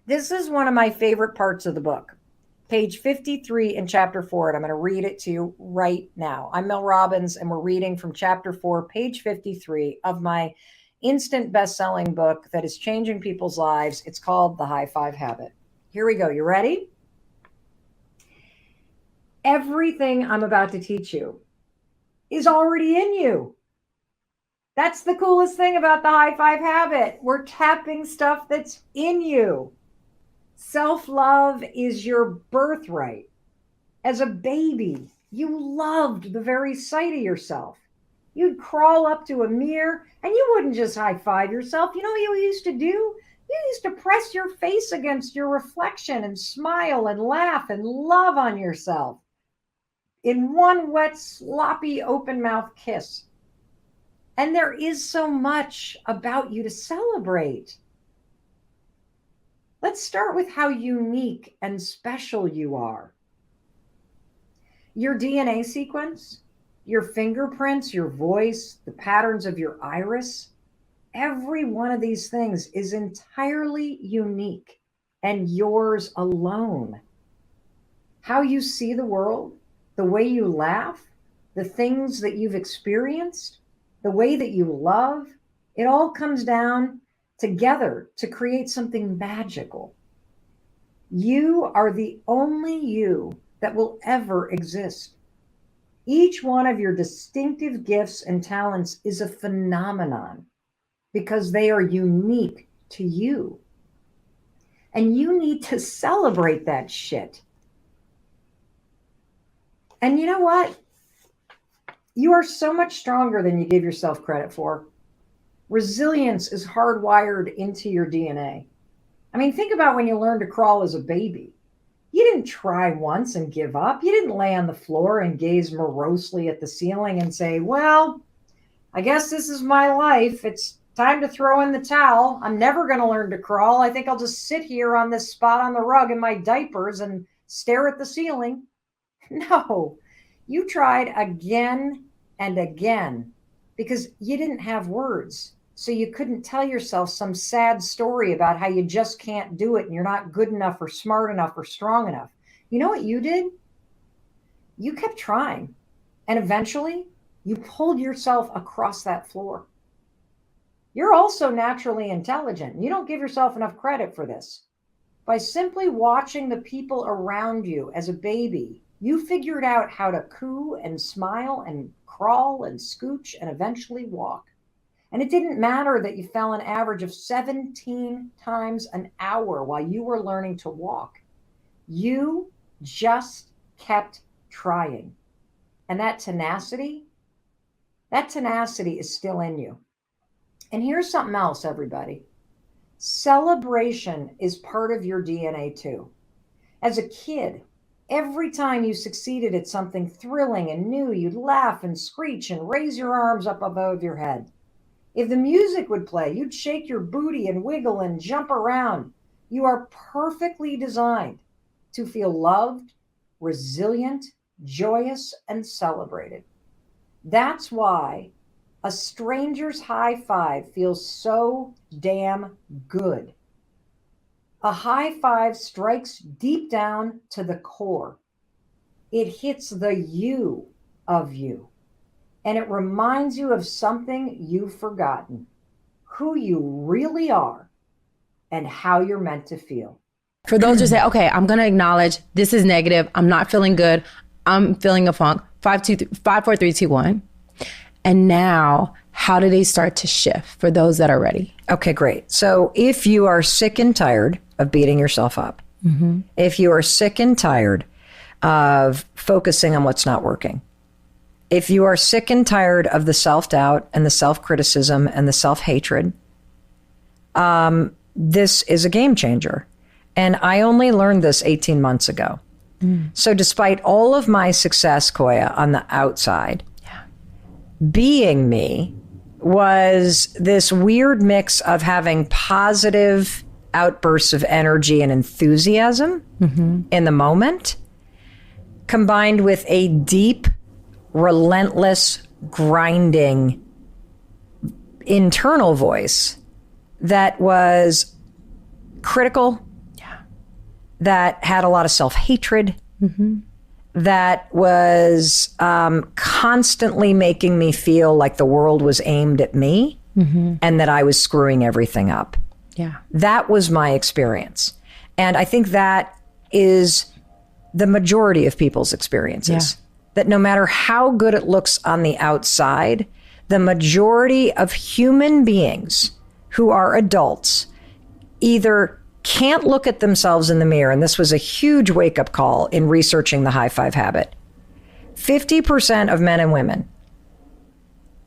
This is one of my favorite parts of the book. Page 53 in chapter 4, and I'm going to read it to you right now. I'm Mel Robbins, and we're reading from chapter 4, page 53 of my instant best-selling book that is changing people's lives. It's called The High Five Habit. Here we go. You ready? Everything I'm about to teach you is already in you. That's the coolest thing about the High Five Habit. We're tapping stuff that's in you. Self-love is your birthright. As a baby, you loved the very sight of yourself. You'd crawl up to a mirror and you wouldn't just high-five yourself. You know what you used to do? You used to press your face against your reflection and smile and laugh and love on yourself in one wet, sloppy, open-mouth kiss. And there is so much about you to celebrate. Let's start with how unique and special you are. Your DNA sequence, your fingerprints, your voice, the patterns of your iris, every one of these things is entirely unique and yours alone. How you see the world, the way you laugh, the things that you've experienced, the way that you love, it all comes down together to create something magical. You are the only you that will ever exist. Each one of your distinctive gifts and talents is a phenomenon because they are unique to you. And you need to celebrate that shit. And you know what? You are so much stronger than you give yourself credit for. Resilience is hardwired into your DNA. I mean, think about when you learned to crawl as a baby. You didn't try once and give up. You didn't lay on the floor and gaze morosely at the ceiling and say, well, I guess this is my life. It's time to throw in the towel. I'm never going to learn to crawl. I think I'll just sit here on this spot on the rug in my diapers and stare at the ceiling. No, you tried again and again because you didn't have words. So you couldn't tell yourself some sad story about how you just can't do it and you're not good enough or smart enough or strong enough. You know what you did? You kept trying. And eventually you pulled yourself across that floor. You're also naturally intelligent. You don't give yourself enough credit for this. By simply watching the people around you as a baby, you figured out how to coo and smile and crawl and scooch and eventually walk. And it didn't matter that you fell an average of 17 times an hour while you were learning to walk. You just kept trying. And that tenacity is still in you. And here's something else, everybody. Celebration is part of your DNA too. As a kid, every time you succeeded at something thrilling and new, you'd laugh and screech and raise your arms up above your head. If the music would play, you'd shake your booty and wiggle and jump around. You are perfectly designed to feel loved, resilient, joyous, and celebrated. That's why a stranger's high five feels so damn good. A high five strikes deep down to the core. It hits the you of you. And it reminds you of something you've forgotten, who you really are, and how you're meant to feel. For those who say, okay, I'm going to acknowledge this is negative. I'm not feeling good. I'm feeling a funk. 5, 4, 3, 2, 1. And now, how do they start to shift for those that are ready? Okay, great. So if you are sick and tired of beating yourself up, if you are sick and tired of focusing on what's not working, if you are sick and tired of the self-doubt and the self-criticism and the self-hatred, this is a game changer. And I only learned this 18 months ago. So despite all of my success, Koya, on the outside, being me was this weird mix of having positive outbursts of energy and enthusiasm in the moment, combined with a deep, relentless, grinding internal voice that was critical, that had a lot of self-hatred, that was constantly making me feel like the world was aimed at me and that I was screwing everything up. Yeah. That was my experience. And I think that is the majority of people's experiences. That no matter how good it looks on the outside, the majority of human beings who are adults either can't look at themselves in the mirror, and this was a huge wake-up call in researching the high five habit. 50% of men and women,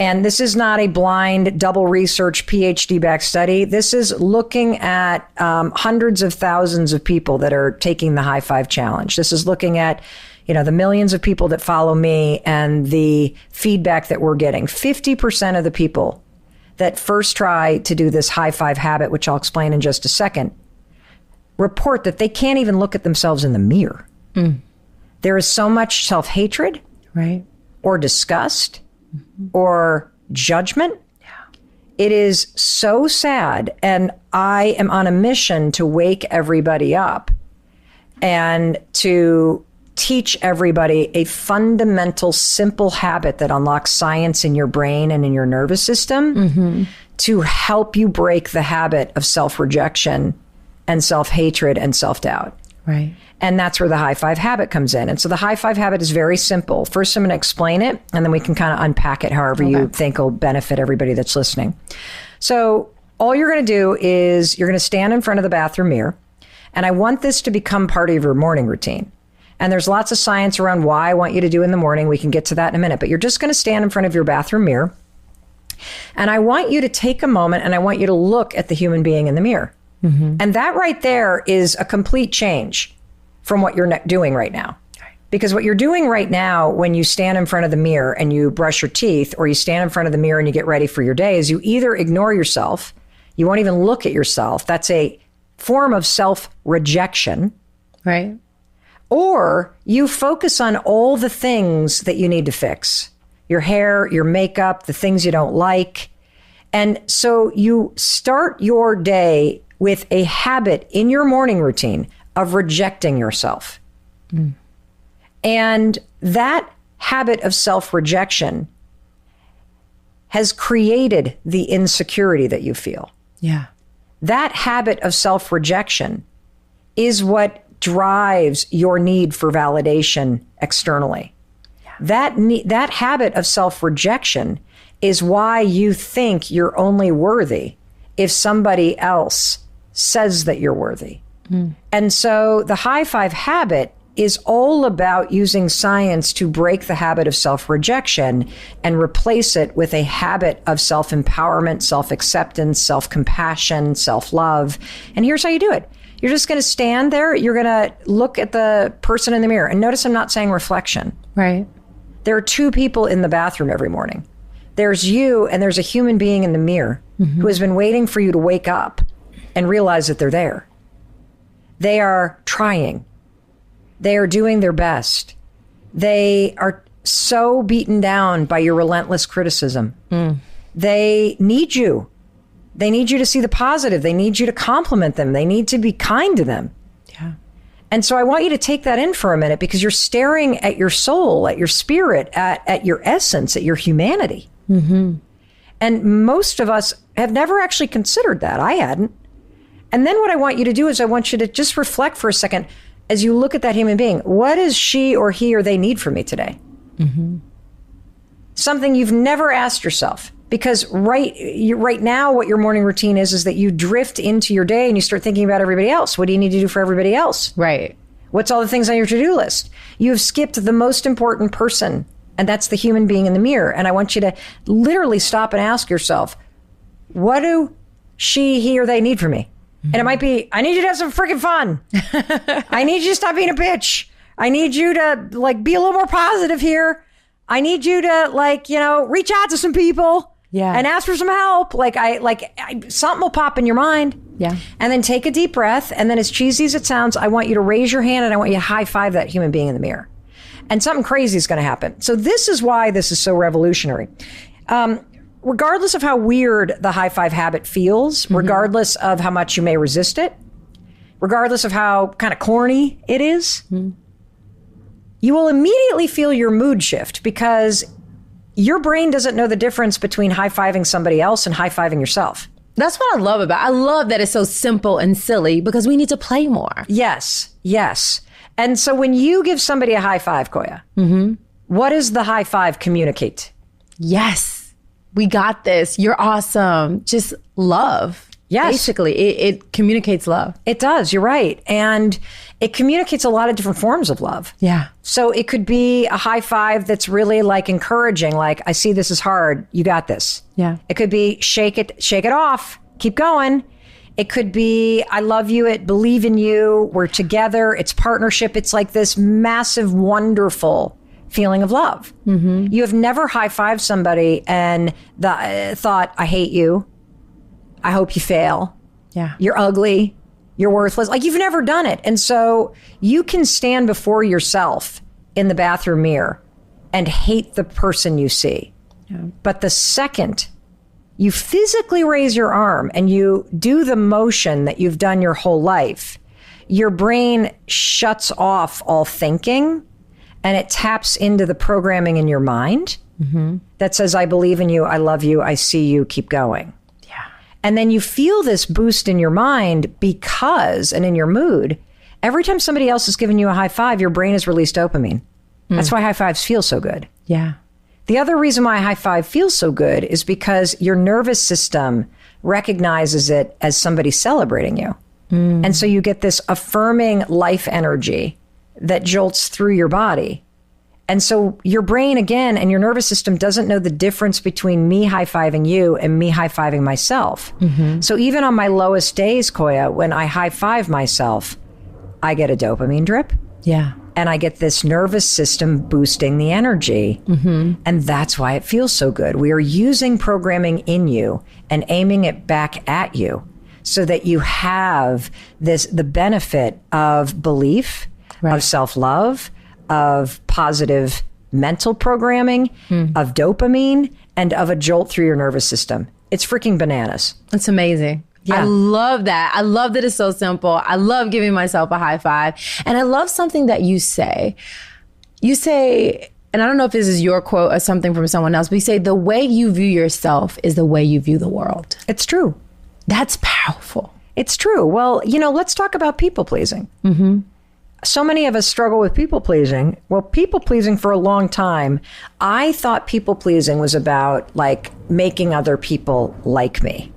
and this is not a blind, double research, PhD-backed study. This is looking at hundreds of thousands of people that are taking the high five challenge. This is looking at, the millions of people that follow me and the feedback that we're getting. 50% of the people that first try to do this high five habit, which I'll explain in just a second, report that they can't even look at themselves in the mirror. There is so much self-hatred, or disgust, or judgment. It is so sad. And I am on a mission to wake everybody up and to teach everybody a fundamental, simple habit that unlocks science in your brain and in your nervous system to help you break the habit of self-rejection and self-hatred and self-doubt. Right. And that's where the high five habit comes in. And so the high five habit is very simple. First, I'm going to explain it, and then we can kind of unpack it however you think will benefit everybody that's listening. So all you're going to do is you're going to stand in front of the bathroom mirror, and I want this to become part of your morning routine. And there's lots of science around why I want you to do in the morning. We can get to that in a minute, but you're just going to stand in front of your bathroom mirror. And I want you to take a moment and I want you to look at the human being in the mirror. And that right there is a complete change from what you're doing right now. Because what you're doing right now when you stand in front of the mirror and you brush your teeth, or you stand in front of the mirror and you get ready for your day, is you either ignore yourself, you won't even look at yourself. That's a form of self-rejection. Right. Or you focus on all the things that you need to fix. Your hair, your makeup, the things you don't like. And so you start your day with a habit in your morning routine of rejecting yourself. And that habit of self-rejection has created the insecurity that you feel. Yeah. That habit of self-rejection is what drives your need for validation externally. That habit of self-rejection is why you think you're only worthy if somebody else says that you're worthy. And so the high five habit is all about using science to break the habit of self-rejection and replace it with a habit of self-empowerment, self-acceptance, self-compassion, self-love. And here's how you do it. You're just going to stand there. You're going to look at the person in the mirror. And notice I'm not saying reflection. Right. There are two people in the bathroom every morning. There's you and there's a human being in the mirror who has been waiting for you to wake up and realize that they're there. They are trying. They are doing their best. They are so beaten down by your relentless criticism. They need you. They need you to see the positive. They need you to compliment them. They need to be kind to them. Yeah. And so I want you to take that in for a minute, because you're staring at your soul, at your spirit, at your essence, at your humanity. And most of us have never actually considered that. I hadn't. And then what I want you to do is I want you to just reflect for a second as you look at that human being. What does she or he or they need from me today? something you've never asked yourself. Because right now, what your morning routine is that you drift into your day and you start thinking about everybody else. What do you need to do for everybody else? Right. What's all the things on your to-do list? You have skipped the most important person, and that's the human being in the mirror. And I want you to literally stop and ask yourself, what do she, he, or they need from me? And it might be, I need you to have some freaking fun. I need you to stop being a bitch. I need you to like be a little more positive here. I need you to like, reach out to some people and ask for some help. Something will pop in your mind. Yeah. And then take a deep breath. And then as cheesy as it sounds, I want you to raise your hand and I want you to high five that human being in the mirror. And something crazy is going to happen. So this is why this is so revolutionary. Regardless of how weird the high five habit feels, regardless of how much you may resist it, regardless of how kind of corny it is, you will immediately feel your mood shift because your brain doesn't know the difference between high-fiving somebody else and high-fiving yourself. That's what I love about it. I love that it's so simple and silly because we need to play more. Yes. And so when you give somebody a high five, Koya, what does the high five communicate? Yes. We got this. You're awesome. Just love. Yes. Basically, it communicates love. It does. You're right. And it communicates a lot of different forms of love. Yeah. So it could be a high five that's really like encouraging, like, I see this is hard. You got this. Yeah. It could be shake it off. Keep going. It could be, I love you. It believe in you. We're together. It's partnership. It's like this massive, wonderful feeling of love. You have never high-fived somebody and thought, I hate you. I hope you fail. Yeah. You're ugly. You're worthless. Like, you've never done it. And so you can stand before yourself in the bathroom mirror and hate the person you see. Yeah. But the second you physically raise your arm and you do the motion that you've done your whole life, your brain shuts off all thinking and it taps into the programming in your mind that says, I believe in you, I love you, I see you, keep going. Yeah. And then you feel this boost in your mind because, and in your mood, every time somebody else is giving you a high five, your brain has released dopamine. That's why high fives feel so good. Yeah. The other reason why a high five feels so good is because your nervous system recognizes it as somebody celebrating you. And so you get this affirming life energy that jolts through your body. And so your brain, again, and your nervous system doesn't know the difference between me high-fiving you and me high-fiving myself. So even on my lowest days, Koya, when I high-five myself, I get a dopamine drip. Yeah. And I get this nervous system boosting the energy. And that's why it feels so good. We are using programming in you and aiming it back at you so that you have the benefit of belief, of self-love, of positive mental programming, of dopamine, and of a jolt through your nervous system. It's freaking bananas. That's amazing. Yeah. I love that. I love that it's so simple. I love giving myself a high five. And I love something that you say. You say, and I don't know if this is your quote or something from someone else, but you say, the way you view yourself is the way you view the world. It's true. That's powerful. It's true. Well, let's talk about people pleasing. So many of us struggle with people pleasing. Well, people pleasing for a long time, I thought people pleasing was about like making other people like me.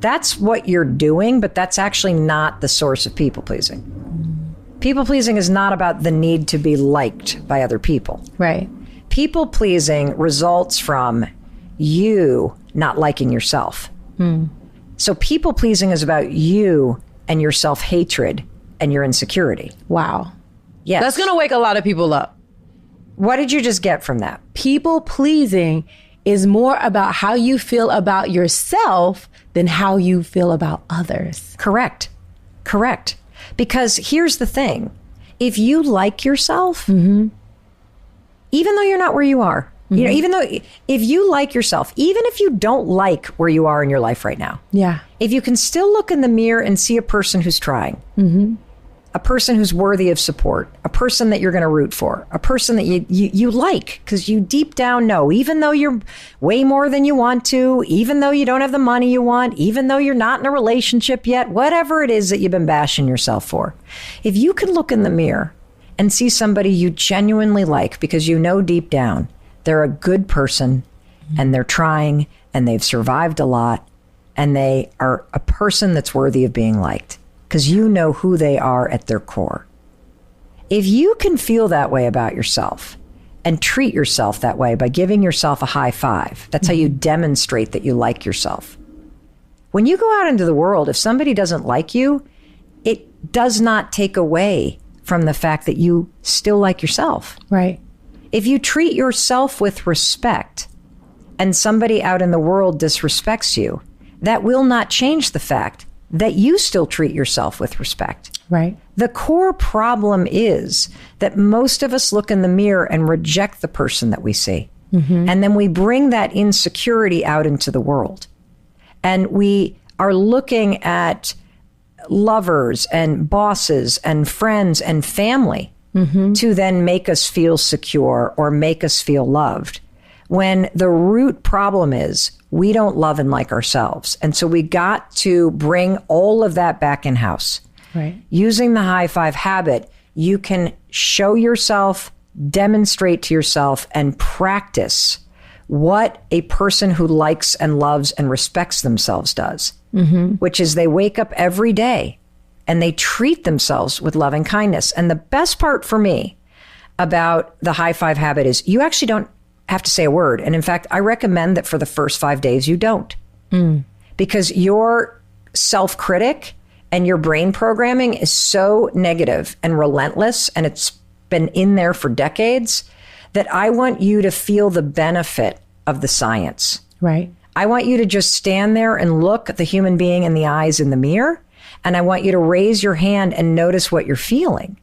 That's what you're doing, but that's actually not the source of people pleasing. People pleasing is not about the need to be liked by other people. Right. People pleasing results from you not liking yourself. So people pleasing is about you and your self-hatred and your insecurity. Wow. Yes. That's going to wake a lot of people up. What did you just get from that? People pleasing is more about how you feel about yourself than how you feel about others. Correct. Because here's the thing. If you like yourself, even though you're not where you are, even though if you like yourself, even if you don't like where you are in your life right now, if you can still look in the mirror and see a person who's trying, a person who's worthy of support, a person that you're going to root for, a person that you like because you deep down know, even though you're way more than you want to, even though you don't have the money you want, even though you're not in a relationship yet, whatever it is that you've been bashing yourself for, if you can look in the mirror and see somebody you genuinely like because you know deep down they're a good person and they're trying and they've survived a lot and they are a person that's worthy of being liked because you know who they are at their core. If you can feel that way about yourself and treat yourself that way by giving yourself a high five, that's how you demonstrate that you like yourself. When you go out into the world, if somebody doesn't like you, it does not take away from the fact that you still like yourself. Right. If you treat yourself with respect and somebody out in the world disrespects you, that will not change the fact that you still treat yourself with respect. Right. The core problem is that most of us look in the mirror and reject the person that we see. And then we bring that insecurity out into the world. And we are looking at lovers and bosses and friends and family to then make us feel secure or make us feel loved. When the root problem is we don't love and like ourselves. And so we got to bring all of that back in house. Right. Using the high five habit, you can show yourself, demonstrate to yourself, and practice what a person who likes and loves and respects themselves does, which is they wake up every day and they treat themselves with loving kindness. And the best part for me about the high five habit is you actually don't have to say a word. And in fact, I recommend that for the first 5 days, you don't. Because your self-critic and your brain programming is so negative and relentless, and it's been in there for decades, that I want you to feel the benefit of the science. Right. I want you to just stand there and look the human being in the eyes in the mirror. And I want you to raise your hand and notice what you're feeling.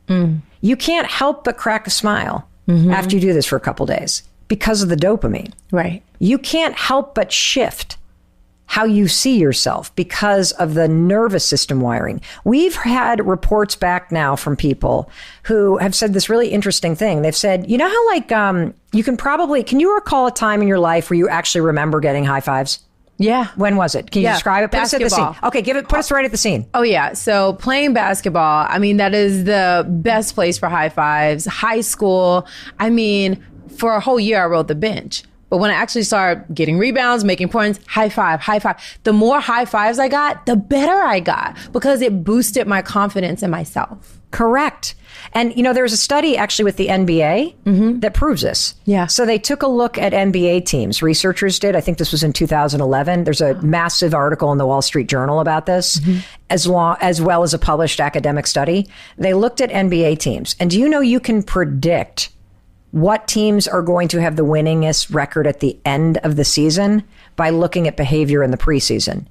You can't help but crack a smile after you do this for a couple days because of the dopamine. Right. You can't help but shift how you see yourself because of the nervous system wiring. We've had reports back now from people who have said this really interesting thing. They've said, you know how you can you recall a time in your life where you actually remember getting high fives? Yeah. When was it? Can you describe it? Put us at the scene. Okay, put us right at the scene. Oh yeah. So playing basketball, I mean, that is the best place for high fives. High school, I mean, for a whole year I rode the bench. But when I actually started getting rebounds, making points, high five. The more high fives I got, the better I got because it boosted my confidence in myself. Correct. And, there's a study actually with the NBA that proves this. Yeah. So they took a look at NBA teams. Researchers did. I think this was in 2011. There's a massive article in the Wall Street Journal about this, as well as a published academic study. They looked at NBA teams. And do you know you can predict what teams are going to have the winningest record at the end of the season by looking at behavior in the preseason?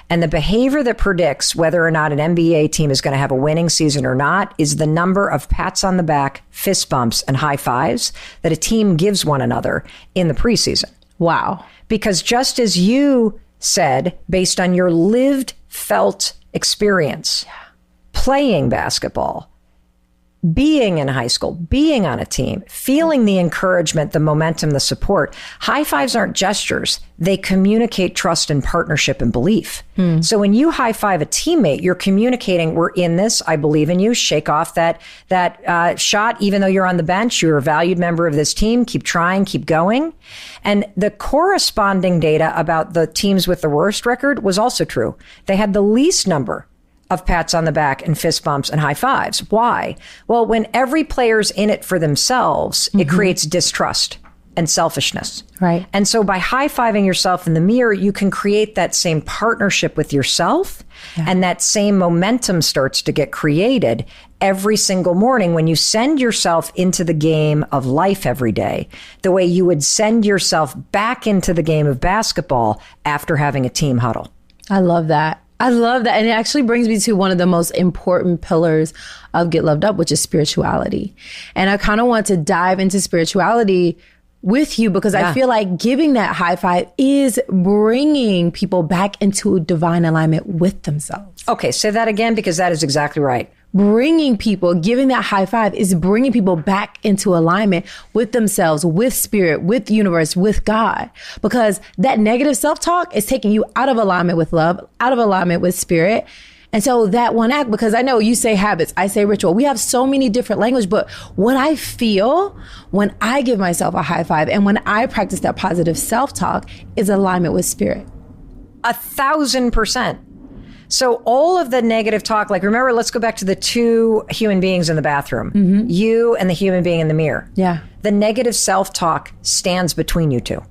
And the behavior that predicts whether or not an NBA team is going to have a winning season or not is the number of pats on the back, fist bumps, and high fives that a team gives one another in the preseason. Wow. Because just as you said, based on your lived, felt experience, playing basketball, being in high school, being on a team, feeling the encouragement, the momentum, the support. High fives aren't gestures. They communicate trust and partnership and belief. So when you high five a teammate, you're communicating, we're in this, I believe in you, shake off that shot, even though you're on the bench, you're a valued member of this team, keep trying, keep going. And the corresponding data about the teams with the worst record was also true. They had the least number of pats on the back and fist bumps and high fives. Why? Well, when every player's in it for themselves, it creates distrust and selfishness. Right. And so by high-fiving yourself in the mirror, you can create that same partnership with yourself, and that same momentum starts to get created every single morning when you send yourself into the game of life every day, the way you would send yourself back into the game of basketball after having a team huddle. I love that. And it actually brings me to one of the most important pillars of Get Loved Up, which is spirituality. And I kind of want to dive into spirituality with you because I feel like giving that high five is bringing people back into divine alignment with themselves. Okay, say that again, because that is exactly right. Giving that high five is bringing people back into alignment with themselves, with spirit, with the universe, with God. Because that negative self-talk is taking you out of alignment with love, out of alignment with spirit. And so that one act, because I know you say habits, I say ritual. We have so many different language, but what I feel when I give myself a high five and when I practice that positive self-talk is alignment with spirit. 1,000%. So all of the negative talk, like remember, let's go back to the two human beings in the bathroom, you and the human being in the mirror. Yeah. The negative self-talk stands between you two.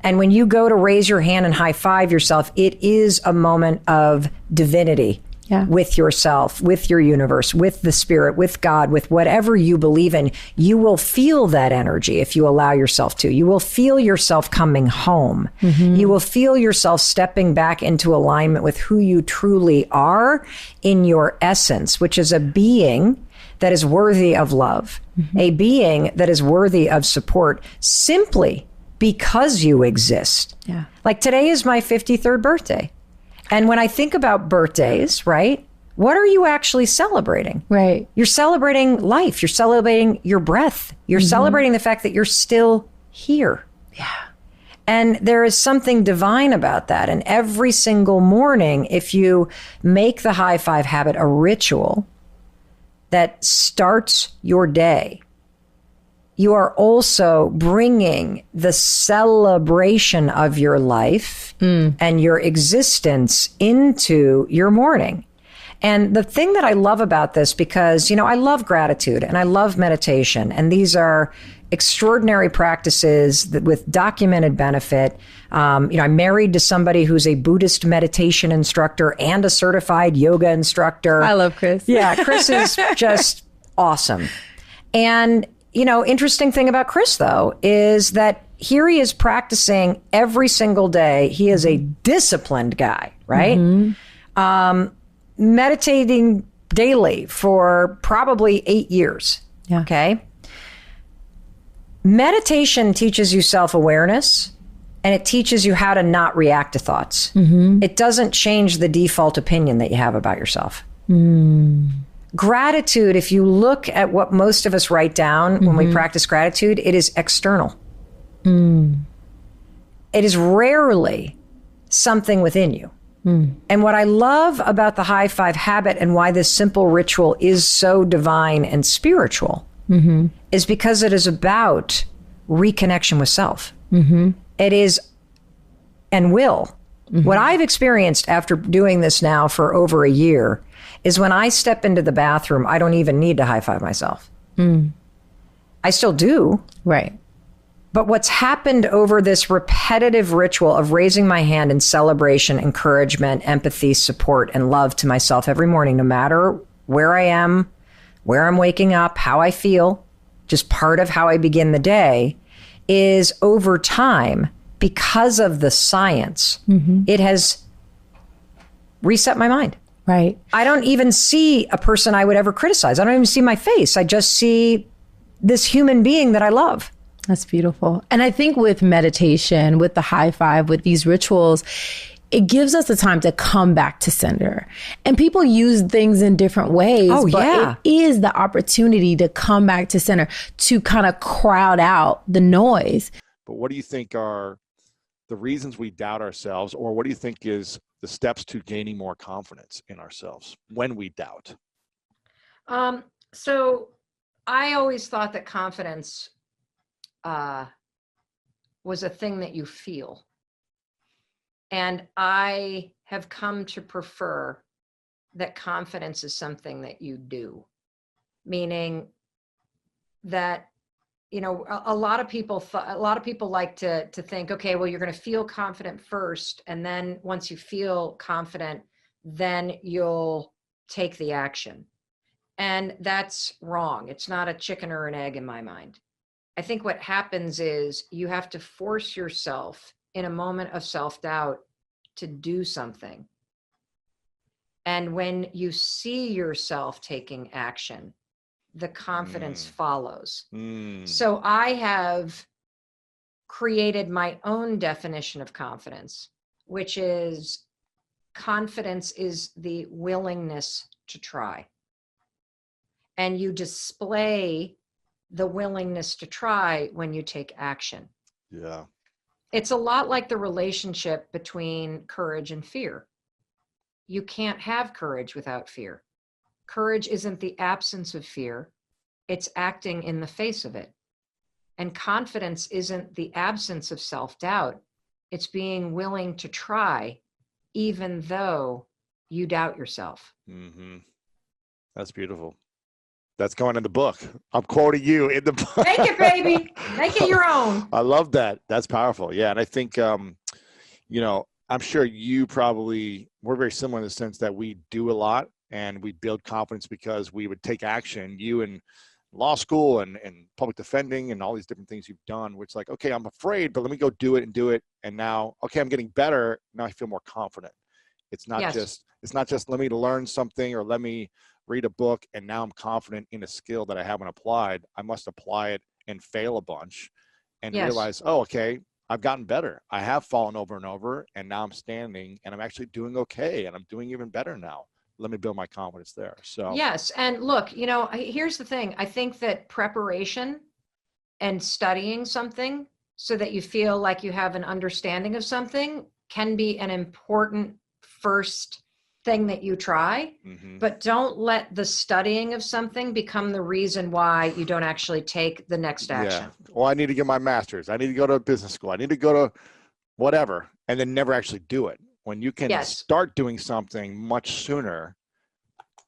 And when you go to raise your hand and high five yourself, it is a moment of divinity with yourself, with your universe, with the spirit, with God, with whatever you believe in. You will feel that energy if you allow yourself to. You will feel yourself coming home. You will feel yourself stepping back into alignment with who you truly are in your essence, which is a being that is worthy of love, a being that is worthy of support, simply because you exist. Yeah. Like today is my 53rd birthday. And when I think about birthdays, right, what are you actually celebrating? Right. You're celebrating life. You're celebrating your breath. You're celebrating the fact that you're still here. Yeah. And there is something divine about that. And every single morning, if you make the high five habit a ritual that starts your day, you are also bringing the celebration of your life and your existence into your morning. And the thing that I love about this, because, you know, I love gratitude and I love meditation, and these are extraordinary practices that with documented benefit. You know, I'm married to somebody who's a Buddhist meditation instructor and a certified yoga instructor. I love Chris. Yeah, Chris is just awesome. And you know, interesting thing about Chris, though, is that here he is practicing every single day. He is a disciplined guy, right? Meditating daily for probably 8 years. Yeah. Okay. Meditation teaches you self-awareness, and it teaches you how to not react to thoughts. It doesn't change the default opinion that you have about yourself. Gratitude, if you look at what most of us write down when we practice gratitude, it is external. It is rarely something within you. And what I love about the high five habit and why this simple ritual is so divine and spiritual is because it is about reconnection with self. It is and will. What I've experienced after doing this now for over a year is when I step into the bathroom, I don't even need to high five myself. I still do. Right. But what's happened over this repetitive ritual of raising my hand in celebration, encouragement, empathy, support, and love to myself every morning, no matter where I am, where I'm waking up, how I feel, just part of how I begin the day, is over time, because of the science, it has reset my mind. Right. I don't even see a person I would ever criticize. I don't even see my face. I just see this human being that I love. That's beautiful. And I think with meditation, with the high five, with these rituals, it gives us the time to come back to center. And people use things in different ways. Oh, but yeah. it is the opportunity to come back to center, to kind of crowd out the noise. But what do you think are the reasons we doubt ourselves, or what do you think is the steps to gaining more confidence in ourselves when we doubt? So I always thought that confidence was a thing that you feel. And I have come to prefer that confidence is something that you do, meaning that, you know, a lot of people like to think, okay, well, you're going to feel confident first, and then once you feel confident, then you'll take the action. And that's wrong. It's not a chicken or an egg in my mind. I think what happens is you have to force yourself in a moment of self-doubt to do something. And when you see yourself taking action, the confidence follows. So I have created my own definition of confidence, which is confidence is the willingness to try. And you display the willingness to try when you take action. Yeah. It's a lot like the relationship between courage and fear. you can't have courage without fear. Courage isn't the absence of fear, it's acting in the face of it. And confidence isn't the absence of self-doubt, it's being willing to try even though you doubt yourself. Mm-hmm. That's beautiful. That's going in the book. I'm quoting you in the book. Make it, baby. Make it your own. I love that. That's powerful. Yeah. And I think, you know, I'm sure we're very similar in the sense that we do a lot and we build confidence because we would take action. You in law school and public defending and all these different things you've done, which like, okay, I'm afraid, but let me go do it and do it. And now, okay, I'm getting better. Now I feel more confident. It's not just let me learn something or let me read a book and now I'm confident in a skill that I haven't applied. I must apply it and fail a bunch and realize, oh, okay, I've gotten better. I have fallen over and over and now I'm standing and I'm actually doing okay and I'm doing even better now. Let me build my confidence there. So yes. And look, you know, here's the thing. I think that preparation and studying something so that you feel like you have an understanding of something can be an important first thing that you try, but don't let the studying of something become the reason why you don't actually take the next action. Yeah. Well, I need to get my master's. I need to go to business school. I need to go to whatever, and then never actually do it. When you can start doing something much sooner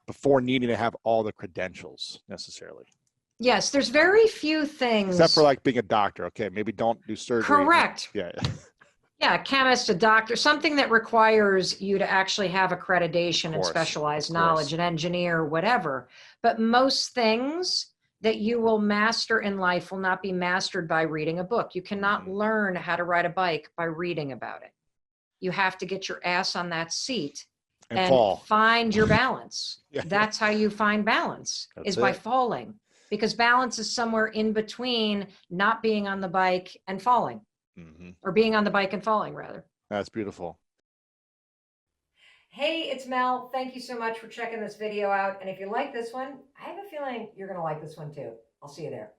before needing to have all the credentials necessarily. Yes, there's very few things. Except for like being a doctor. Okay, maybe don't do surgery. Correct. Yeah. Yeah, a chemist, a doctor, something that requires you to actually have accreditation and specialized knowledge, an engineer, whatever. But most things that you will master in life will not be mastered by reading a book. You cannot learn how to ride a bike by reading about it. You have to get your ass on that seat and find your balance. That's how you find balance, is by falling. Because balance is somewhere in between not being on the bike and falling. Or being on the bike and falling, rather. That's beautiful. Hey, it's Mel. Thank you so much for checking this video out. And if you like this one, I have a feeling you're going to like this one too. I'll see you there.